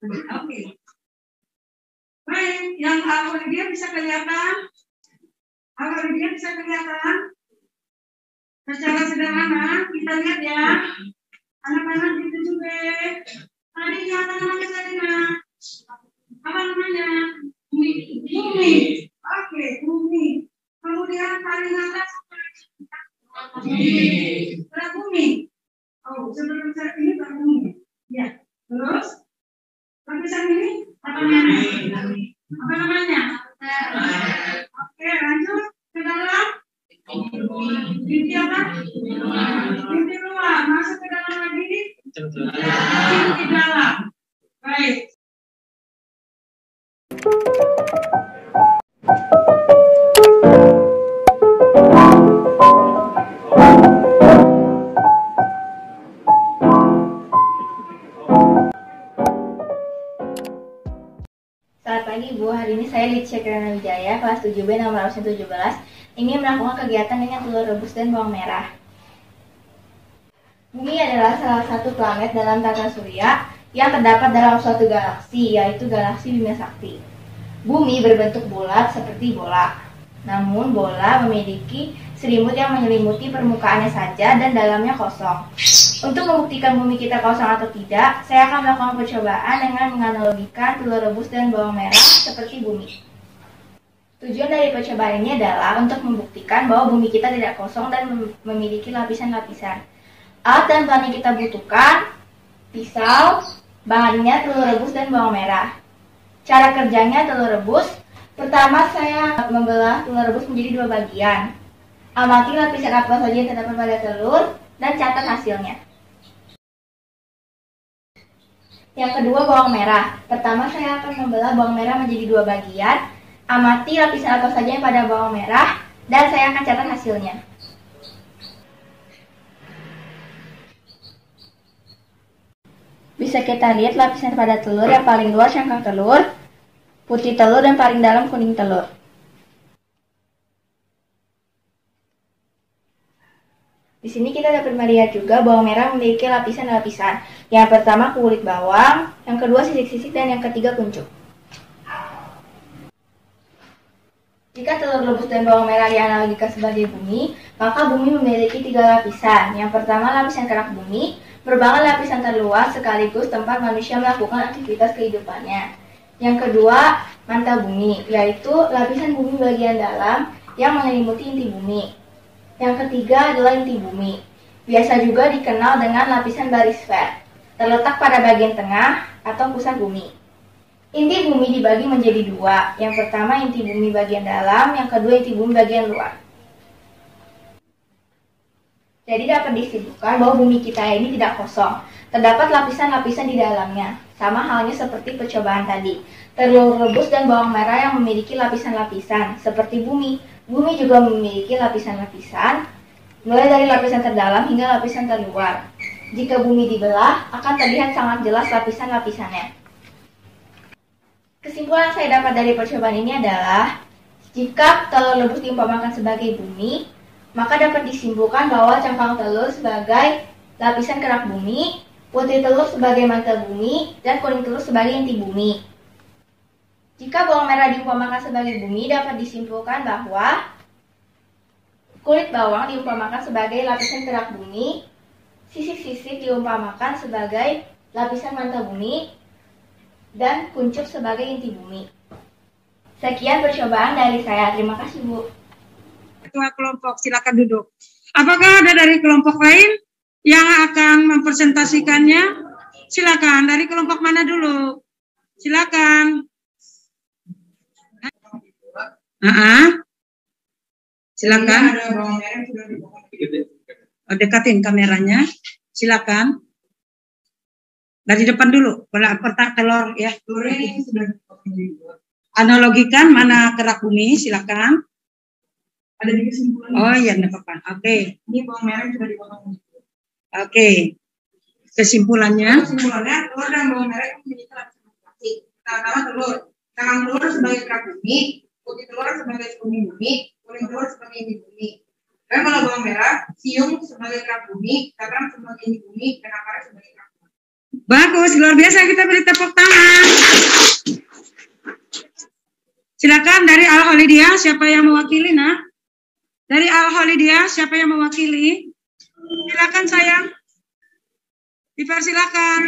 D: Oke. Baik, yang Al-Quran bisa kelihatan? Al-Quran bisa kelihatan? Secara sederhana kita lihat ya. Anak-anak itu juga. Tadi apa namanya tadi? Apa namanya? Bumi. Oke, bumi. Kemudian paling atas bumi. Oh, sebelum saya ini bumi. Ya. Terus lapisan ini apa namanya? Apa namanya? Oke, lanjut ke dalam. Inti apa? Inti luar. Masuk ke dalam lagi. Inti dalam. Baik.
I: Selamat pagi Bu, hari ini saya Licia Kirana Wijaya, kelas 7B nomor absen 17, ingin melakukan kegiatan dengan telur rebus dan bawang merah. Bumi adalah salah satu planet dalam tata surya yang terdapat dalam suatu galaksi, yaitu galaksi Bima Sakti. Bumi berbentuk bulat seperti bola, namun bola memiliki selimut yang menyelimuti permukaannya saja dan dalamnya kosong. Untuk membuktikan bumi kita kosong atau tidak, saya akan melakukan percobaan dengan menganalogikan telur rebus dan bawang merah seperti bumi. Tujuan dari percobaan ini adalah untuk membuktikan bahwa bumi kita tidak kosong dan memiliki lapisan-lapisan. Alat dan bahan yang kita butuhkan, pisau, bahannya telur rebus dan bawang merah. Cara kerjanya telur rebus, pertama saya membelah telur rebus menjadi 2 bagian. Amati lapisan apa saja yang terdapat pada telur dan catat hasilnya. Yang kedua, bawang merah. Pertama saya akan membelah bawang merah menjadi 2 bagian. Amati lapisan apa saja yang pada bawang merah dan saya akan catat hasilnya. Bisa kita lihat lapisan pada telur yang paling luar cangkang telur, putih telur dan paling dalam kuning telur. Di sini kita dapat melihat juga bawang merah memiliki lapisan-lapisan. Yang pertama kulit bawang, yang kedua sisik-sisik, dan yang ketiga kuncup. Jika telur rebus dan bawang merah dianalogikan sebagai bumi, maka bumi memiliki 3 lapisan. Yang pertama lapisan kerak bumi, merupakan lapisan terluas sekaligus tempat manusia melakukan aktivitas kehidupannya. Yang kedua, mantel bumi, yaitu lapisan bumi bagian dalam yang menyelimuti inti bumi. Yang ketiga adalah inti bumi, biasa juga dikenal dengan lapisan barisfer, terletak pada bagian tengah atau pusat bumi. Inti bumi dibagi menjadi 2, yang pertama inti bumi bagian dalam, yang kedua inti bumi bagian luar. Jadi dapat disimpulkan bahwa bumi kita ini tidak kosong, terdapat lapisan-lapisan di dalamnya, sama halnya seperti percobaan tadi. Telur rebus dan bawang merah yang memiliki lapisan-lapisan, seperti bumi. Bumi juga memiliki lapisan-lapisan, mulai dari lapisan terdalam hingga lapisan terluar. Jika bumi dibelah, akan terlihat sangat jelas lapisan-lapisannya. Kesimpulan saya dapat dari percobaan ini adalah, jika telur rebus diumpamakan sebagai bumi, maka dapat disimpulkan bahwa cangkang telur sebagai lapisan kerak bumi, putih telur sebagai mantel bumi, dan kuning telur sebagai inti bumi. Jika bawang merah diumpamakan sebagai bumi, dapat disimpulkan bahwa kulit bawang diumpamakan sebagai lapisan kerak bumi, sisik-sisik diumpamakan sebagai lapisan mantel bumi, dan kuncup sebagai inti bumi. Sekian percobaan dari saya. Terima kasih, Bu.
D: Ketua kelompok, silakan duduk. Apakah ada dari kelompok lain yang akan mempresentasikannya? Silakan, dari kelompok mana dulu? Silakan. Silakan. Dekatin kameranya. Silakan. Dari depan dulu, petak telur ya. Analogikan mana kerak bumi, silakan. Ada di kesimpulan. Oh iya, enggak apa-apa. Oke. Ini bawang merah sudah dipotong. Oke. Kesimpulannya telur dan bawang merah itu menjadi transportasi. Pertama telur. Tangan telur sebagai kerak bumi, putih telur sebagai bumi, kuning telur sebagai inti bumi. Dan kalau bawang merah, siung sebagai kerak bumi, garam sebagai inti bumi, dan akar sebagai kerak bumi. Bagus, luar biasa, kita beri tepuk tangan. Silakan dari Al-Holidia, siapa yang mewakili, nak? Dari Al-Holidia, siapa yang mewakili? Silakan sayang. Dipersilakan.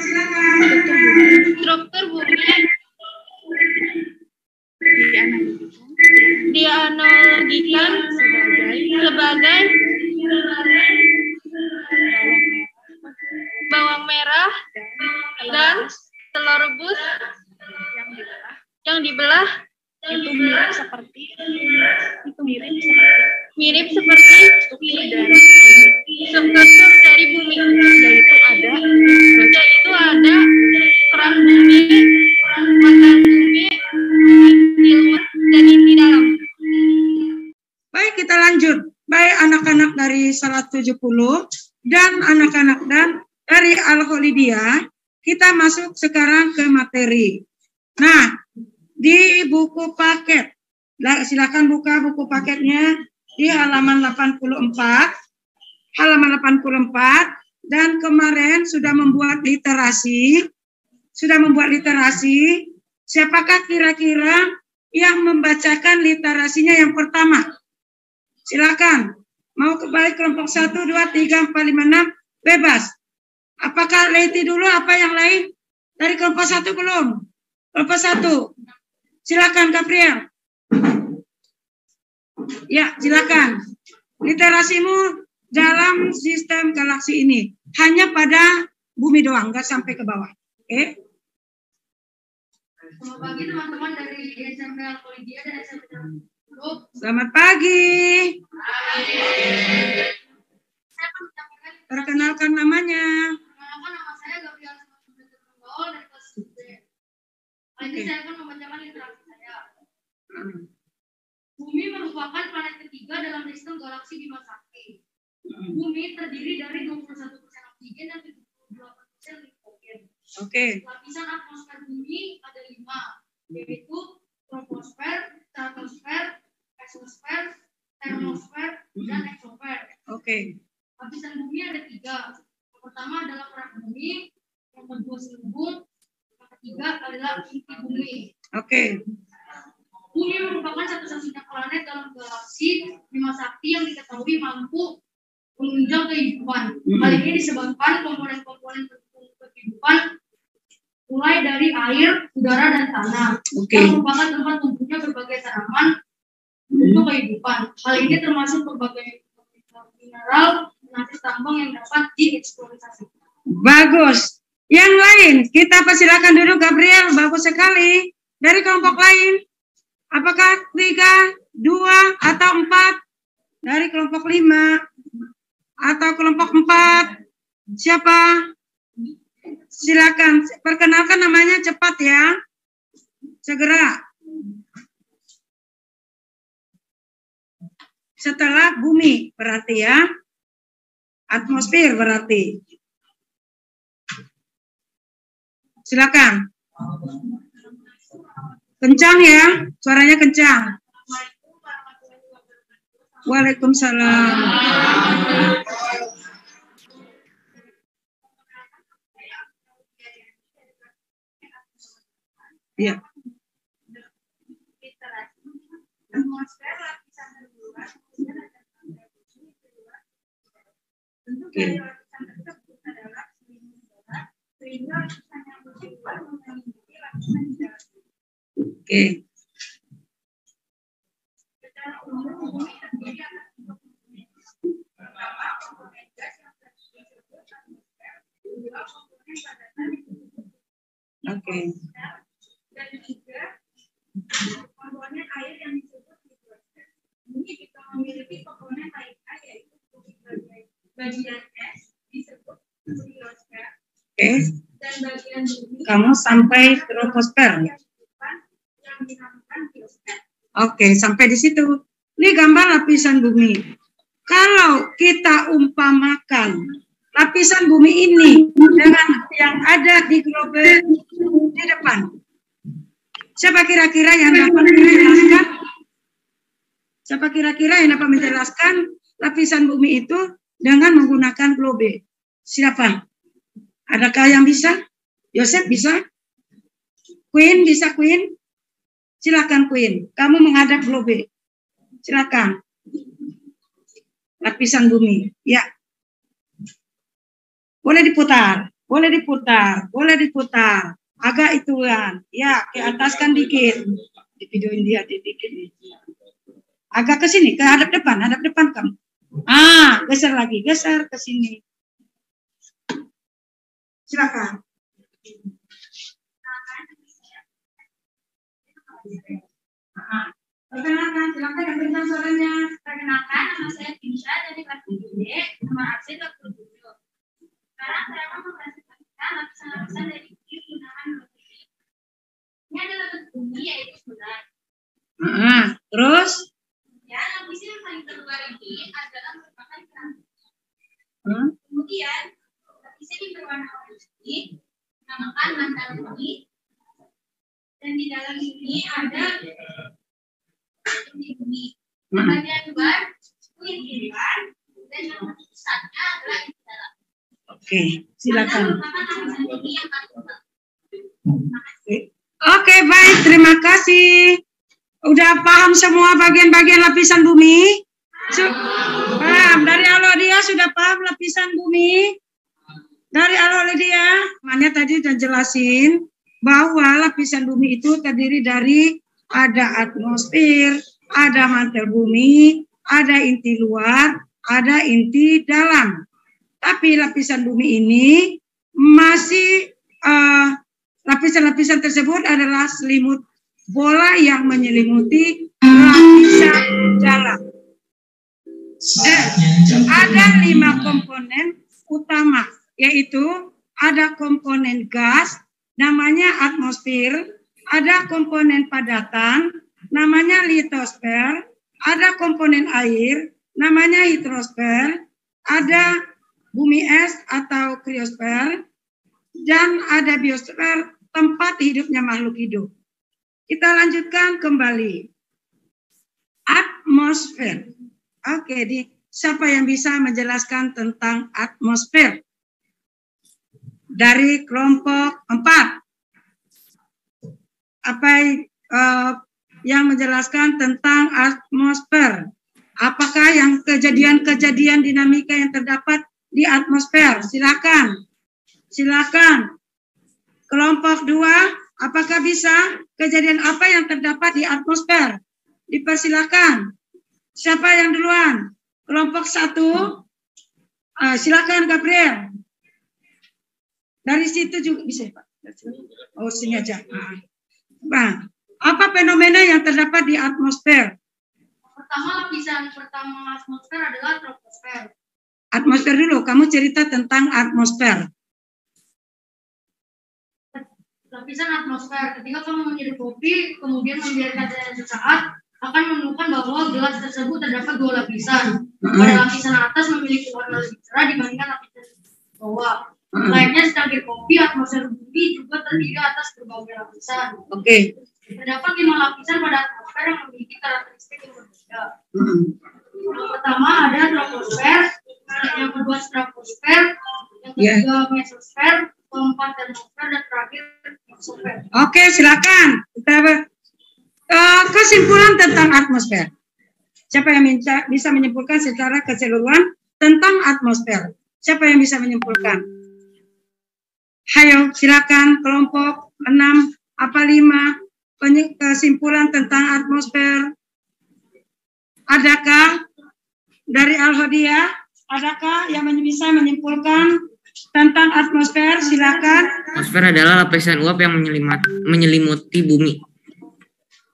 H: Struktur bumi dianalogikan sebagai bawang merah dan telur rebus yang dibelah itu mirip seperti struktur dari bumi, yaitu ada kerak bumi, mata bumi di luar dan di dalam.
D: Baik, kita lanjut. Baik anak-anak dari Salat 70 dan anak-anak dan dari Al-Holidia, kita masuk sekarang ke materi. Nah, di buku paket, silakan buka buku paketnya di halaman 84, dan kemarin sudah membuat literasi. Siapakah kira-kira yang membacakan literasinya yang pertama? Silakan. Mau kembali kelompok 1, 2, 3, 4, 5, 6, bebas. Apakah Leti dulu, apa yang lain? Dari kelompok 1 belum? Kelompok 1. Silakan Gabriel. Ya, silakan. Literasimu dalam sistem galaksi ini hanya pada bumi doang, nggak sampai ke bawah. Oke?
H: Selamat pagi teman-teman dari SMP Al-Holidia dan SMP Group.
D: Selamat pagi. Perkenalkan namanya.
H: Nama saya Gabriel dari kelas B. Kali ini saya akan membacakan literasi saya. Bumi merupakan planet ketiga dalam sistem galaksi Bima Sakti. Bumi terdiri dari 21% oksigen dan 72% nitrogen. Lapisan atmosfer bumi ada 5, yaitu troposfer, stratosfer, exosfer, termosfer, dan exosfer. Lapisan bumi ada 3. Yang pertama adalah kerak bumi, yang kedua selubung, yang ketiga adalah inti bumi. Bumi merupakan satu-satunya planet dalam galaksi Bima Sakti yang diketahui mampu menunjang kehidupan. Hal ini disebabkan komponen-komponen kehidupan mulai dari air, udara, dan tanah yang merupakan tempat tumbuhnya berbagai tanaman untuk kehidupan. Hal ini termasuk berbagai mineral, hasil tambang yang dapat dieksploitasi.
D: Bagus. Yang lain, kita persilakan dulu Gabriel, bagus sekali. Dari kelompok lain, apakah 3, 2, atau 4? Dari kelompok 5 atau kelompok 4? Siapa? Silakan, perkenalkan namanya cepat ya. Segera. Setelah bumi berarti ya. Atmosfer berarti. Silakan. Kencang ya, suaranya kencang. Waalaikumsalam. Ya. Oke. Dan juga komponen air yang disebut hidrosfer. Ini juga memiliki komponen lainnya yaitu bagian es disebut hidrosfer.
H: dan bagian bumi
D: Kamu sampai troposfer.
H: yang dinamakan biosfer.
D: Oke, sampai di situ. Ini gambar lapisan bumi. Kalau kita umpamakan lapisan bumi ini dengan yang ada di globe di depan, siapa kira-kira yang dapat menjelaskan? Siapa kira-kira yang dapat menjelaskan lapisan bumi itu dengan menggunakan globe? Siapa? Adakah yang bisa? Yosef bisa? Queen bisa, Queen? Silakan Queen. Kamu menghadap globe. Silakan. Lapisan bumi. Ya. Boleh diputar. Boleh diputar. Boleh diputar. Agak ituan. Ya, ke ataskan dikit. Di videoin dia dikit nih. Agak ke sini, ke hadap depan kamu. Ah, geser lagi, geser ke sini. Silakan. Perkenalkan, silakan yang berikan suaranya.
H: Perkenalkan, nama saya Tinsha dari kelas 7D, nomor absen 27. Sekarang saya akan mempresentasikan lapisan-lapisan dari bumi menggunakan globe. Ini adalah bentuk bumi, yaitu bulan.
D: Terus?
H: Ya, lapisan yang paling terluar ini adalah merupakan keramik. Kemudian, lapisan yang berwarna oranye ini dinamakan mantel bumi. Dan di dalam ini ada bumi. Bagian luar kulit di luar dan yang pusatnya adalah di dalam.
D: Oke, silakan.
H: Oke,
D: baik, terima kasih. Udah paham semua bagian-bagian lapisan bumi? Paham. Dari Alodia sudah paham lapisan bumi? Dari Alodia, mana tadi udah jelasin bahwa lapisan bumi itu terdiri dari ada atmosfer, ada mantel bumi, ada inti luar, ada inti dalam. Tapi lapisan bumi ini masih lapisan-lapisan tersebut adalah selimut bola yang menyelimuti lapisan dalam. Ada 5 komponen utama, yaitu ada komponen gas, namanya atmosfer, ada komponen padatan, namanya litosfer, ada komponen air, namanya hidrosfer, ada bumi es atau kriosfer, dan ada biosfer, tempat hidupnya makhluk hidup. Kita lanjutkan kembali. Atmosfer. Oke, siapa yang bisa menjelaskan tentang atmosfer? Dari kelompok 4. Apa yang menjelaskan tentang atmosfer? Apakah yang kejadian-kejadian dinamika yang terdapat di atmosfer? Silakan. Silakan. Kelompok 2, apakah bisa kejadian apa yang terdapat di atmosfer? Dipersilakan. Siapa yang duluan? Kelompok 1. Silakan Gabriel. Dari situ juga bisa, Pak. Oh, sini aja. Bang, apa fenomena yang terdapat di atmosfer?
H: Pertama, lapisan pertama atmosfer adalah troposfer.
D: Atmosfer dulu, kamu cerita tentang atmosfer.
H: Lapisan atmosfer, ketika kamu menjadi kopi, kemudian membiarkan sesaat, akan menemukan bahwa gelas tersebut terdapat 2 lapisan. Pada lapisan atas memiliki warna lebih cerah dibandingkan lapisan bawah. Layaknya secangkir kopi, atmosfer bumi juga terdiri atas berbagai lapisan.
D: Oke.
H: Terdapat 5 lapisan pada atmosfer yang memiliki karakteristik yang berbeda. Yang pertama ada troposfer, yang kedua stratosfer, yang ketiga mesosfer, keempat termosfer, dan terakhir exosfer.
D: Oke, silakan. Kita kesimpulan tentang atmosfer. Siapa yang bisa menyimpulkan secara keseluruhan tentang atmosfer? Siapa yang bisa menyimpulkan? Hayo, silakan kelompok 6 apa 5 kesimpulan tentang atmosfer. Adakah dari Al-Hodia? Adakah yang bisa menyimpulkan tentang atmosfer? Silakan.
G: Atmosfer adalah lapisan uap yang menyelimuti bumi.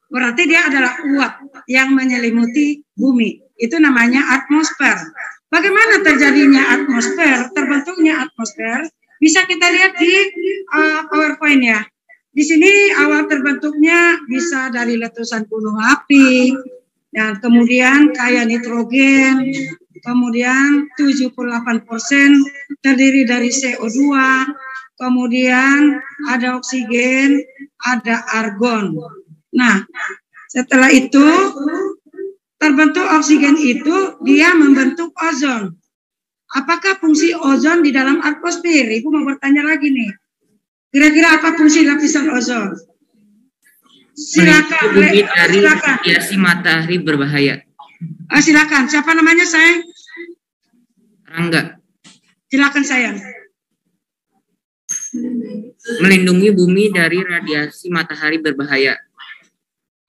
D: Berarti dia adalah uap yang menyelimuti bumi. Itu namanya atmosfer. Bagaimana terjadinya atmosfer, terbentuknya atmosfer? Bisa kita lihat di PowerPoint ya. Di sini awal terbentuknya bisa dari letusan gunung api, dan kemudian kaya nitrogen, kemudian 78% terdiri dari CO2, kemudian ada oksigen, ada argon. Nah, setelah itu terbentuk oksigen itu dia membentuk ozon. Apakah fungsi ozon di dalam atmosfer? Ibu mau bertanya lagi nih. Kira-kira apa fungsi lapisan ozon? Silakan.
J: Bumi dari radiasi matahari berbahaya.
D: Silakan. Siapa namanya, sayang?
J: Rangga.
D: Silakan, sayang.
J: Melindungi bumi dari radiasi matahari berbahaya.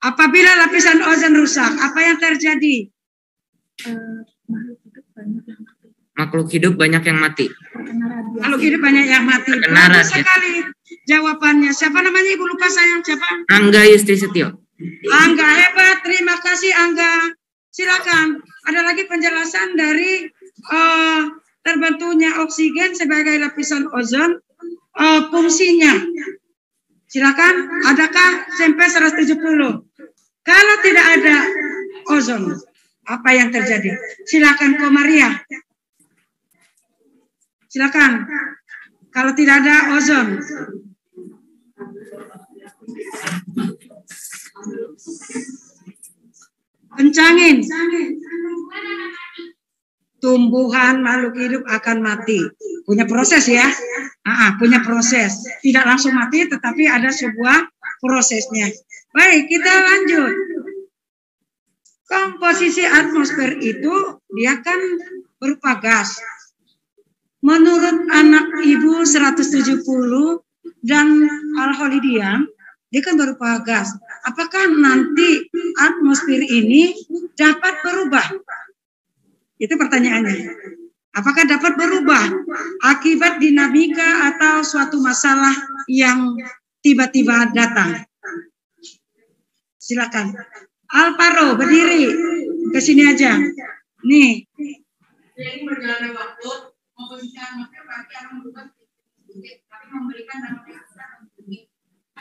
D: Apabila lapisan ozon rusak, apa yang terjadi?
J: Makhluk hidup banyak yang mati.
D: Makhluk hidup banyak yang mati. Bagus sekali jawabannya. Siapa namanya, Ibu lupa, sayang? Siapa?
J: Angga Yustri Setio.
D: Angga, hebat. Terima kasih, Angga. Silakan. Ada lagi penjelasan dari terbentuknya oksigen sebagai lapisan ozon, fungsinya. Silakan. Adakah sampai 170? Kalau tidak ada ozon, apa yang terjadi? Silakan, Ko Maria. Silakan. Kalau tidak ada ozon. Kencangin. Tumbuhan makhluk hidup akan mati. Punya proses ya. Punya proses. Tidak langsung mati, tetapi ada sebuah prosesnya. Baik, kita lanjut. Komposisi atmosfer itu dia kan berupa gas. Menurut anak ibu 170 dan Al-Khalidiyah, dia kan berupa gas. Apakah nanti atmosfer ini dapat berubah? Itu pertanyaannya. Apakah dapat berubah akibat dinamika atau suatu masalah yang tiba-tiba datang? Silakan. Alvaro, berdiri. Ke sini aja. Nih.
K: Jadi berjalannya waktu, komposisi atmosfer pasti akan berubah sedikit, tapi memberikan dampak yang besar untuk bumi.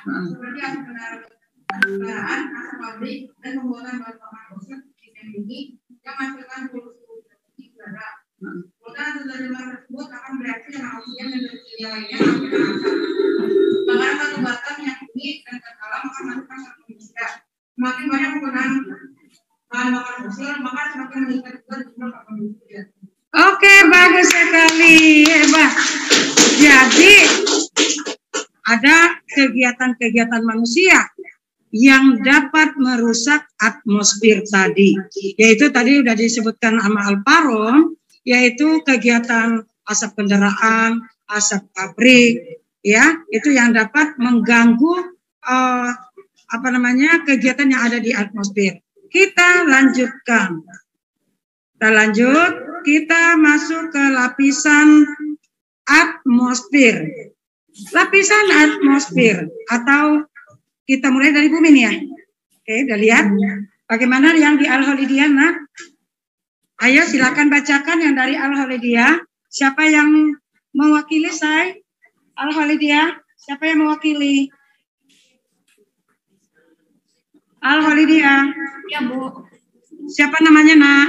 K: Seperti asap kendaraan, asap pabrik, dan pembuatan bahan bakar fosil di bumi yang menghasilkan polusi udara. Polutan atau limbah tersebut akan bereaksi dengan oksigen dan zat lainnya menghasilkan asap. Bakaran batu bata, minyak bumi, dan zat alam akan menghasilkan satu emisi. Semakin banyak penggunaan bahan bakar fosil, maka semakin meningkat juga jumlah karbon dioksida.
D: Oke, bagus sekali, hebat. Jadi ada kegiatan-kegiatan manusia yang dapat merusak atmosfer tadi, yaitu tadi sudah disebutkan sama Alvaro, yaitu kegiatan asap kendaraan, asap pabrik, ya, itu yang dapat mengganggu kegiatan yang ada di atmosfer. Kita lanjutkan. Kita masuk ke lapisan atmosfer. Lapisan atmosfer atau kita mulai dari bumi nih ya. Oke, udah lihat bagaimana yang di Al-Khalidiyah, nak? Ayo silakan bacakan yang dari Al-Khalidiyah. Siapa yang mewakili saya? Al-Khalidiyah, siapa yang mewakili? Al-Khalidiyah.
I: Ya, Bu.
D: Siapa namanya, nak?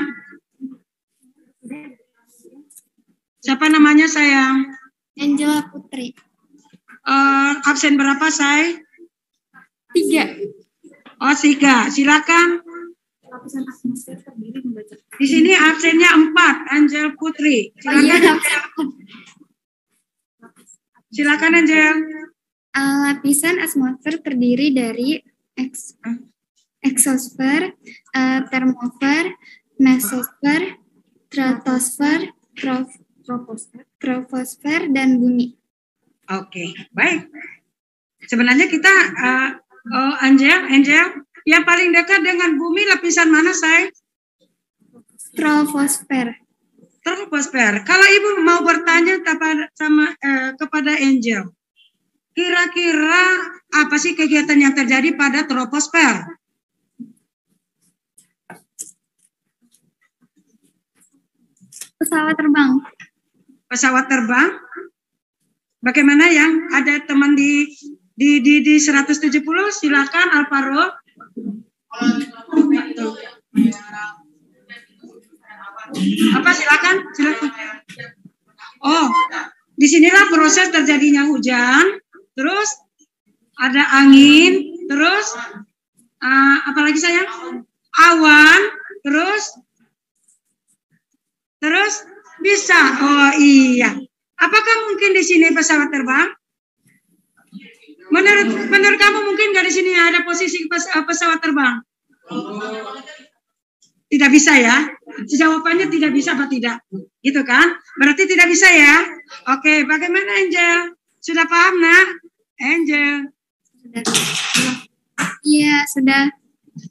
D: Siapa namanya, sayang?
I: Angela Putri.
D: Absen berapa, say?
I: 3.
D: Oh, 3. Silakan.
I: Lapisan atmosfer terdiri membaca.
D: Di sini absennya 4, Angel Putri. Silakan. Silakan, Angel.
I: Lapisan atmosfer terdiri dari eksosfer, termosfer, mesosfer, stratosfer, troposfer, dan bumi.
D: Oke, baik. Sebenarnya kita, Angel, yang paling dekat dengan bumi lapisan mana, say?
I: Troposfer.
D: Troposfer. Kalau Ibu mau bertanya kepada Angel, kira-kira apa sih kegiatan yang terjadi pada troposfer?
I: Pesawat terbang.
D: Pesawat terbang? Bagaimana yang ada teman di 170? Silakan Alvaro. Apa silakan? Oh, disinilah proses terjadinya hujan, terus ada angin, terus apalagi sayang? Awan, terus bisa. Oh iya. Apakah mungkin di sini pesawat terbang? Menurut kamu mungkin nggak di sini ada posisi pesawat terbang? Tidak bisa ya? Jawabannya tidak bisa apa tidak? Gitu kan? Berarti tidak bisa ya? Oke, bagaimana Angel? Sudah paham nak? Angel?
L: Iya, sudah.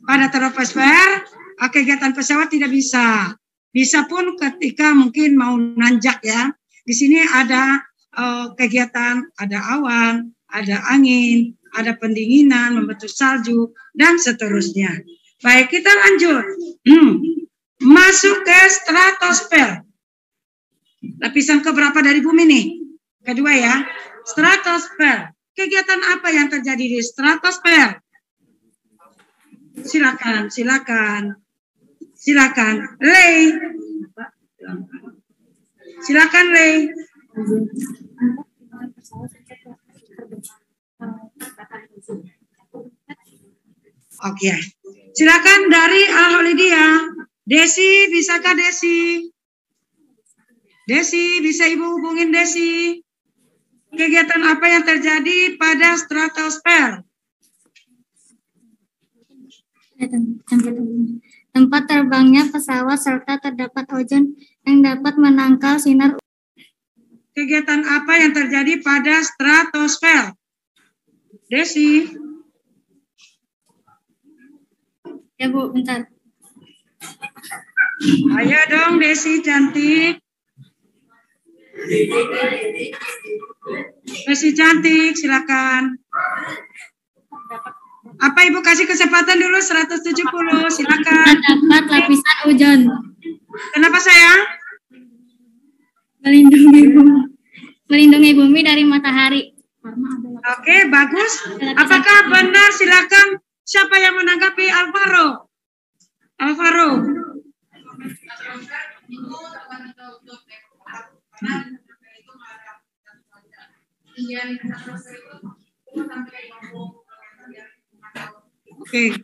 D: Pada troposfer, kegiatan pesawat tidak bisa. Bisa pun ketika mungkin mau nanjak ya. Di sini ada kegiatan, ada awan, ada angin, ada pendinginan, membentuk salju, dan seterusnya. Baik, kita lanjut. Masuk ke stratosfer. Lapisan keberapa dari bumi nih? Kedua ya. Stratosfer. Kegiatan apa yang terjadi di stratosfer? Silakan. Lei. Silakan Lei. Oke. Silakan dari Al-Holidia. Desi, bisakah Desi? Desi, bisa Ibu hubungin Desi? Kegiatan apa yang terjadi pada stratosfer?
L: Tempat terbangnya pesawat serta terdapat ozon yang dapat menangkal sinar.
D: Kegiatan apa yang terjadi pada stratosfer? Desi.
L: Ya Bu, bentar.
D: Ayo dong Desi cantik. Desi cantik, silakan. Apa Ibu kasih kesempatan dulu 170, silakan.
L: Terdapat lapisan ozon.
D: Kenapa sayang?
L: Melindungi bumi dari matahari.
D: Oke, bagus. Apakah benar? Silakan. Siapa yang menanggapi? Alvaro. Oke.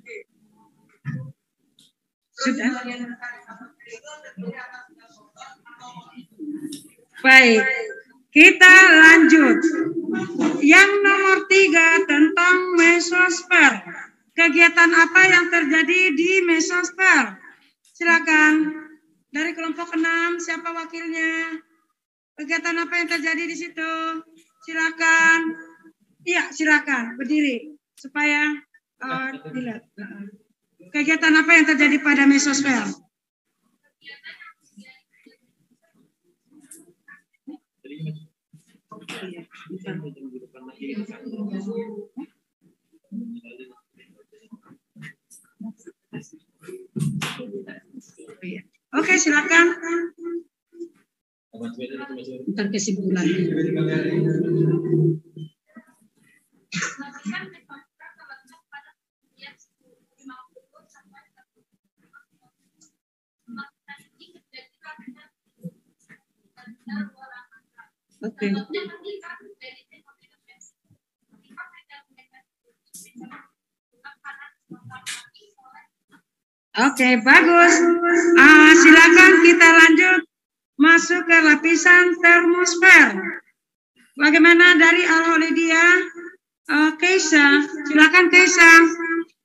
D: Sudah. Baik. Kita lanjut. Yang nomor 3 tentang mesosfer. Kegiatan apa yang terjadi di mesosfer? Silakan. Dari kelompok 6, siapa wakilnya? Kegiatan apa yang terjadi di situ? Silakan. Iya, silakan. Berdiri supaya dilihat. Kegiatan apa yang terjadi pada mesosfer? Oke, silakan. Ntar kesimpulannya. Oke. Oke, bagus. Silakan kita lanjut masuk ke lapisan termosfer. Bagaimana dari Al-Holidia? Keisha, silakan Keisha.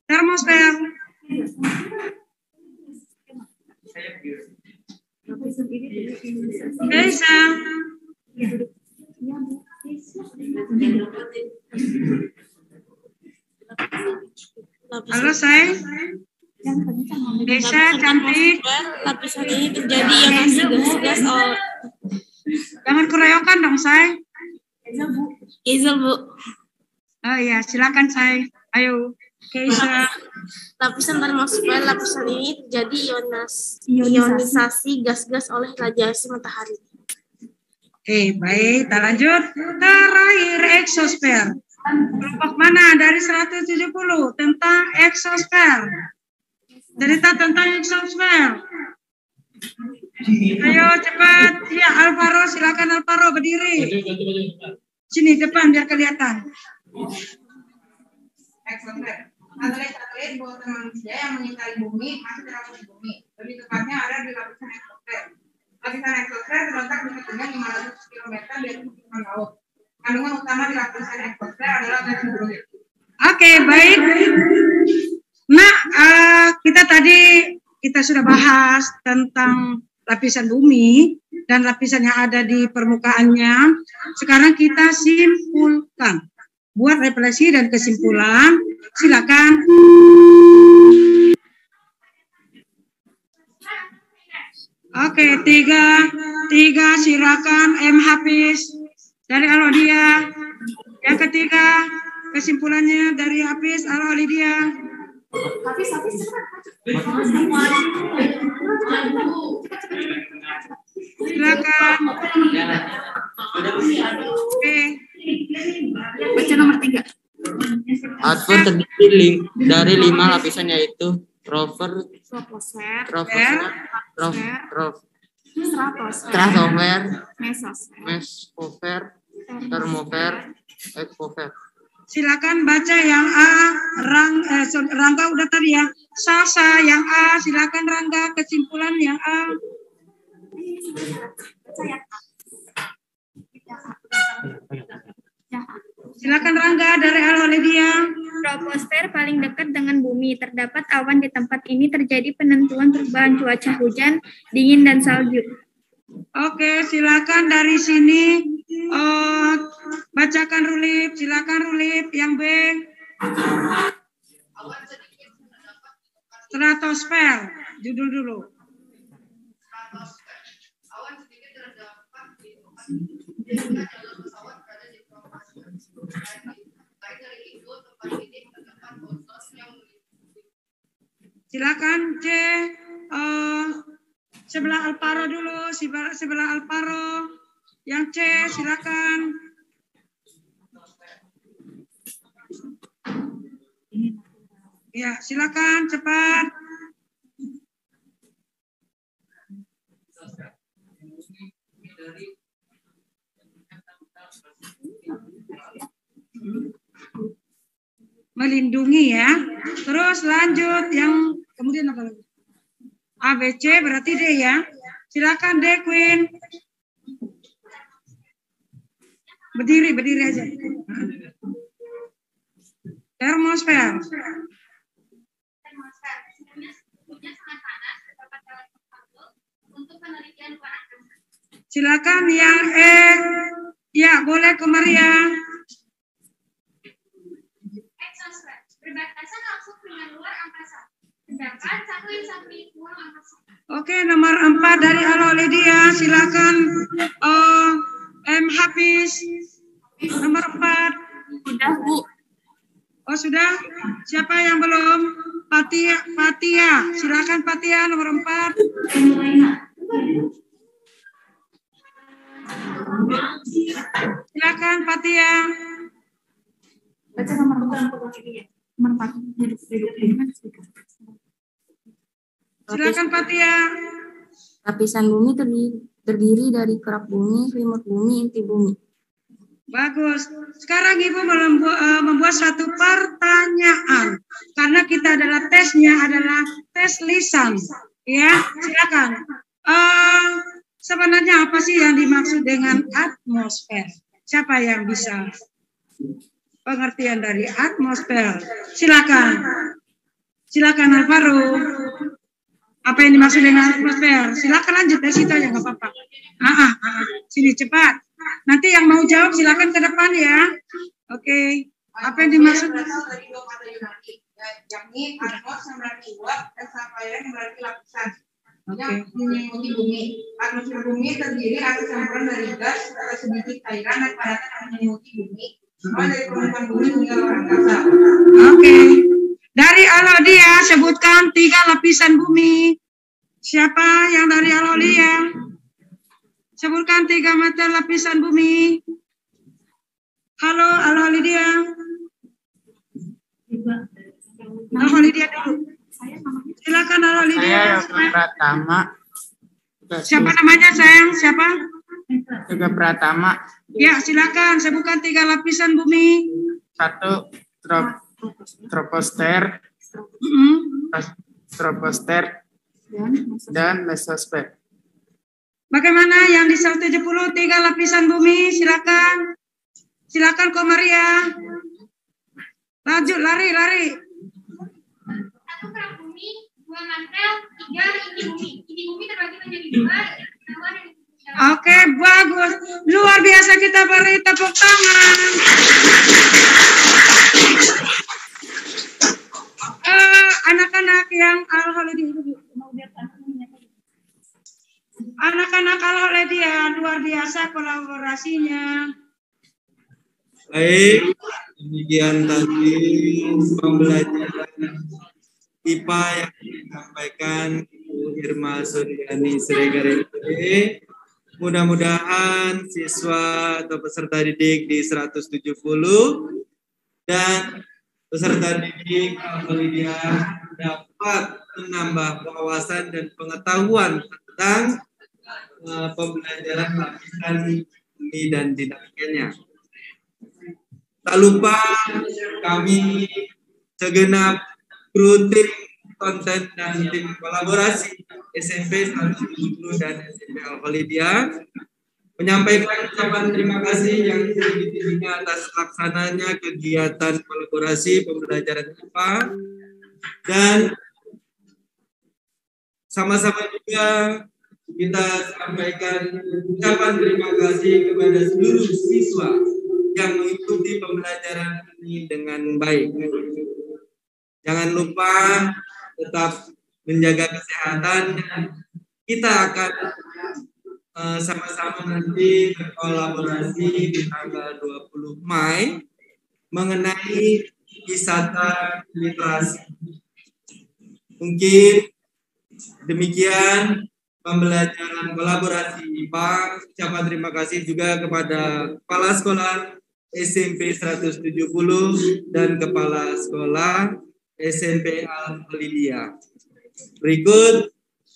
D: Termosfer. Keisha. Halo saya. Keisha cantik.
M: Lapisan ini terjadi ionasi gas-gas.
D: Jangan keroyokan dong saya.
M: Izul Bu.
D: Oh iya, silakan saya. Ayo, Keisha.
M: Lapisan termosfer, lapisan ini terjadi ionisasi gas-gas oleh radiasi matahari.
D: Oke, baik. Kita lanjut. Terakhir, exosfer. Kelompok mana dari 170 tentang exosfer? Cerita tentang exosfer. Ayo cepat. Ya, Alvaro, silakan Alvaro berdiri. Sini depan biar kelihatan.
K: Exosfer adalah satelit buatan manusia yang mengitari bumi masuk dalam bumi. Lebih tepatnya ada di lapisan exosfer. Lapisan exosfer terletak di ketinggian 500 km di atas permukaan laut. Kandungan utama di lapisan exosfer adalah gas hidrogen.
D: Oke, baik. Nah, kita sudah bahas tentang lapisan bumi dan lapisan yang ada di permukaannya. Sekarang kita simpulkan. Buat refleksi dan kesimpulan, silakan. Oke, tiga silakan M. Hafiz dari Al-Walidia. Yang ketiga, kesimpulannya dari Hafiz Al-Walidia. Silakan. Oke.
J: Baca nomor 3.
G: Atmosfer terdiri dari 5 lapisan yaitu troposfer, stratosfer, mesosfer, termosfer, eksosfer.
D: Silakan baca yang A. Rangga udah tadi ya. Sasa yang A. Silakan Rangga kesimpulan yang A. Silakan Rangga dari Al-Walidia.
L: Troposfer paling dekat dengan bumi. Terdapat awan di tempat ini terjadi penentuan perubahan cuaca hujan, dingin dan salju.
D: Oke, silakan dari sini bacakan Rulip. Silakan Rulip yang B. Stratosfer. Judul dulu. Silakan C. Sebelah Alparo dulu, sebelah Alparo. Yang C, silakan. Ya, silakan cepat. Melindungi ya. Terus lanjut yang kemudian apa lagi? A, B, C berarti D ya. Silakan D, Queen. Berdiri aja. Termosfer. Silakan yang E. Ya, boleh ke Maria.
H: Berbatasan langsung dengan luar angkasa. Sedangkan satelit luar angkasa.
D: Oke, nomor 4 dari Al-Walidia. Silakan M. Hafiz. Nomor 4.
J: Sudah, Bu.
D: Oh, sudah? Siapa yang belum? Fatia. Silakan Fatia nomor 4. Silakan Fatia.
J: Baca nomor 4. Nomor 4. Duduk.
D: Silakan Fatia.
F: Lapisan bumi terdiri dari kerak bumi, remote bumi, inti bumi.
D: Bagus. Sekarang Ibu membuat satu pertanyaan. Karena kita adalah tesnya adalah tes lisan. Ya, silakan. Sebenarnya apa sih yang dimaksud dengan atmosfer? Siapa yang bisa pengertian dari atmosfer? Silakan. Silakan Alvaro. Apa yang dimaksud dengan atmosfer? Silakan lanjut dari situ aja nggak apa-apa. Sini cepat. Nanti yang mau jawab silakan ke depan ya. Oke. Apa yang dimaksud?
K: Dari dua kata Yunani, yakni atmos yang berarti uap dan sapphire yang berarti lapisan. Yang menyelimuti bumi. Atmosfer bumi terdiri atas campuran dari gas atau sedikit cairan dan padatan yang menyelimuti bumi. Dari permukaan bumi hingga luar angkasa.
D: Oke. Dari Al-Walidia sebutkan 3 lapisan bumi. Siapa yang dari Al-Walidia? Sebutkan 3 mata lapisan bumi. Halo Lydia. Halo Lydia dulu. Silakan halo Lydia.
N: Saya Pratama.
D: Siapa namanya sayang? Siapa?
N: Yoga Pratama.
D: Ya, silakan sebutkan 3 lapisan bumi.
N: 1 troposfer, troposfer dan mesosfer.
D: Bagaimana yang di 170 3 lapisan bumi? Silakan. Silakan Komaria. Lanjut lari.
H: 1 kerak bumi, 2 mantel, 3 inti bumi. Inti bumi terbagi menjadi 2.
D: Oke, bagus. Luar biasa, kita beri tepuk tangan. Anak-anak yang anak-anak Al-Holidia luar biasa kolaborasinya.
A: Baik, demikian tadi pembelajaran IPA yang disampaikan Ibu Irma Suryani Siregar. Mudah-mudahan siswa atau peserta didik di 170 dan peserta didik Al-Holidia dapat menambah wawasan dan pengetahuan tentang pembelajaran lapisan bumi dan dinamikanya. Tak lupa kami segenap kru tim konten dan tim kolaborasi SMP 170 dan SMP Al-Holidia menyampaikan ucapan terima kasih yang tinggi-tingginya atas laksananya kegiatan kolaborasi pembelajaran IPA, dan sama-sama juga kita sampaikan ucapan terima kasih kepada seluruh siswa yang mengikuti pembelajaran ini dengan baik. Jangan lupa tetap menjaga kesehatan, dan kita akan sama-sama nanti berkolaborasi di tanggal 20 Mei mengenai wisata literasi. Mungkin demikian pembelajaran kolaborasi IPA. Ucapan terima kasih juga kepada Kepala Sekolah SMP 170 dan Kepala Sekolah SMP Al-Holidia. Berikut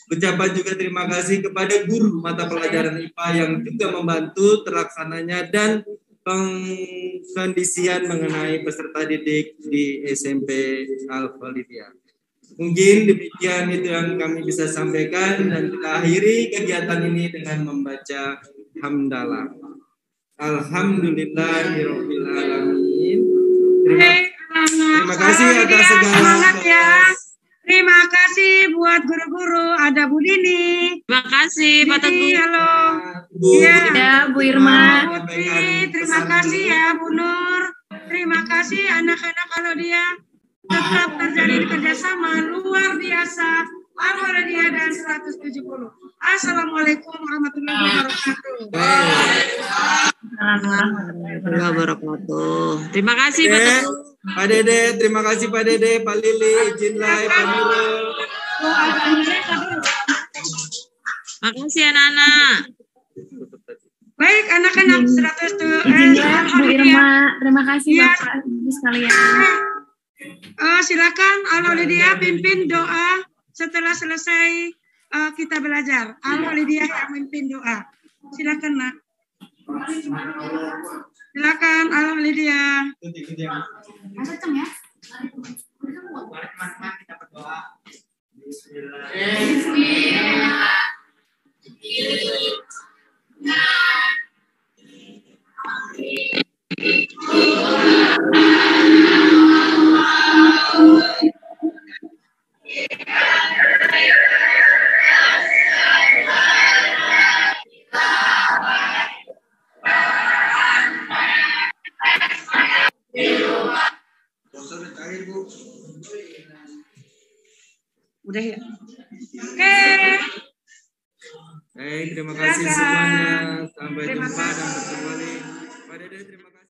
A: ucapan juga terima kasih kepada guru mata pelajaran IPA yang juga membantu terlaksananya dan pengkondisian mengenai peserta didik di SMP Al-Holidia. Mungkin demikian itu yang kami bisa sampaikan, dan kita akhiri kegiatan ini dengan membaca hamdalah. Alhamdulillahirabbil alamin. Terima kasih atas segala
D: semangat ya. Terima kasih buat guru-guru, ada Bu Dini.
B: Terima kasih Pak Teguh.
D: Halo.
B: Ya, Bu Irma.
D: Putri, terima kasih ya Bu Nur. Terima kasih anak-anak Al-Holidia. Tetap terjadi kerjasama luar biasa. Al-Holidia dan 170. Assalamualaikum warahmatullahi wabarakatuh.
B: Warahmatullahi wabarakatuh. Terima kasih Pak Teguh.
A: Pak Dede, terima kasih Pak Dede, Pak Lili, izin live, Pak Nurul.
B: Makasih anak-anak.
D: Baik anak-anak 100
L: Bu Irma, terima kasih Bapak Ibu sekalian.
D: Silakan Al-Holidia pimpin doa setelah selesai kita belajar. Al-Holidia yang memimpin doa. Silakan Nak. Silakan Al-Holidia. Udah ya? Oke.
A: Baik, terima kasih semuanya. Sampai jumpa dan bertemu lagi. Pak Dede, terima kasih.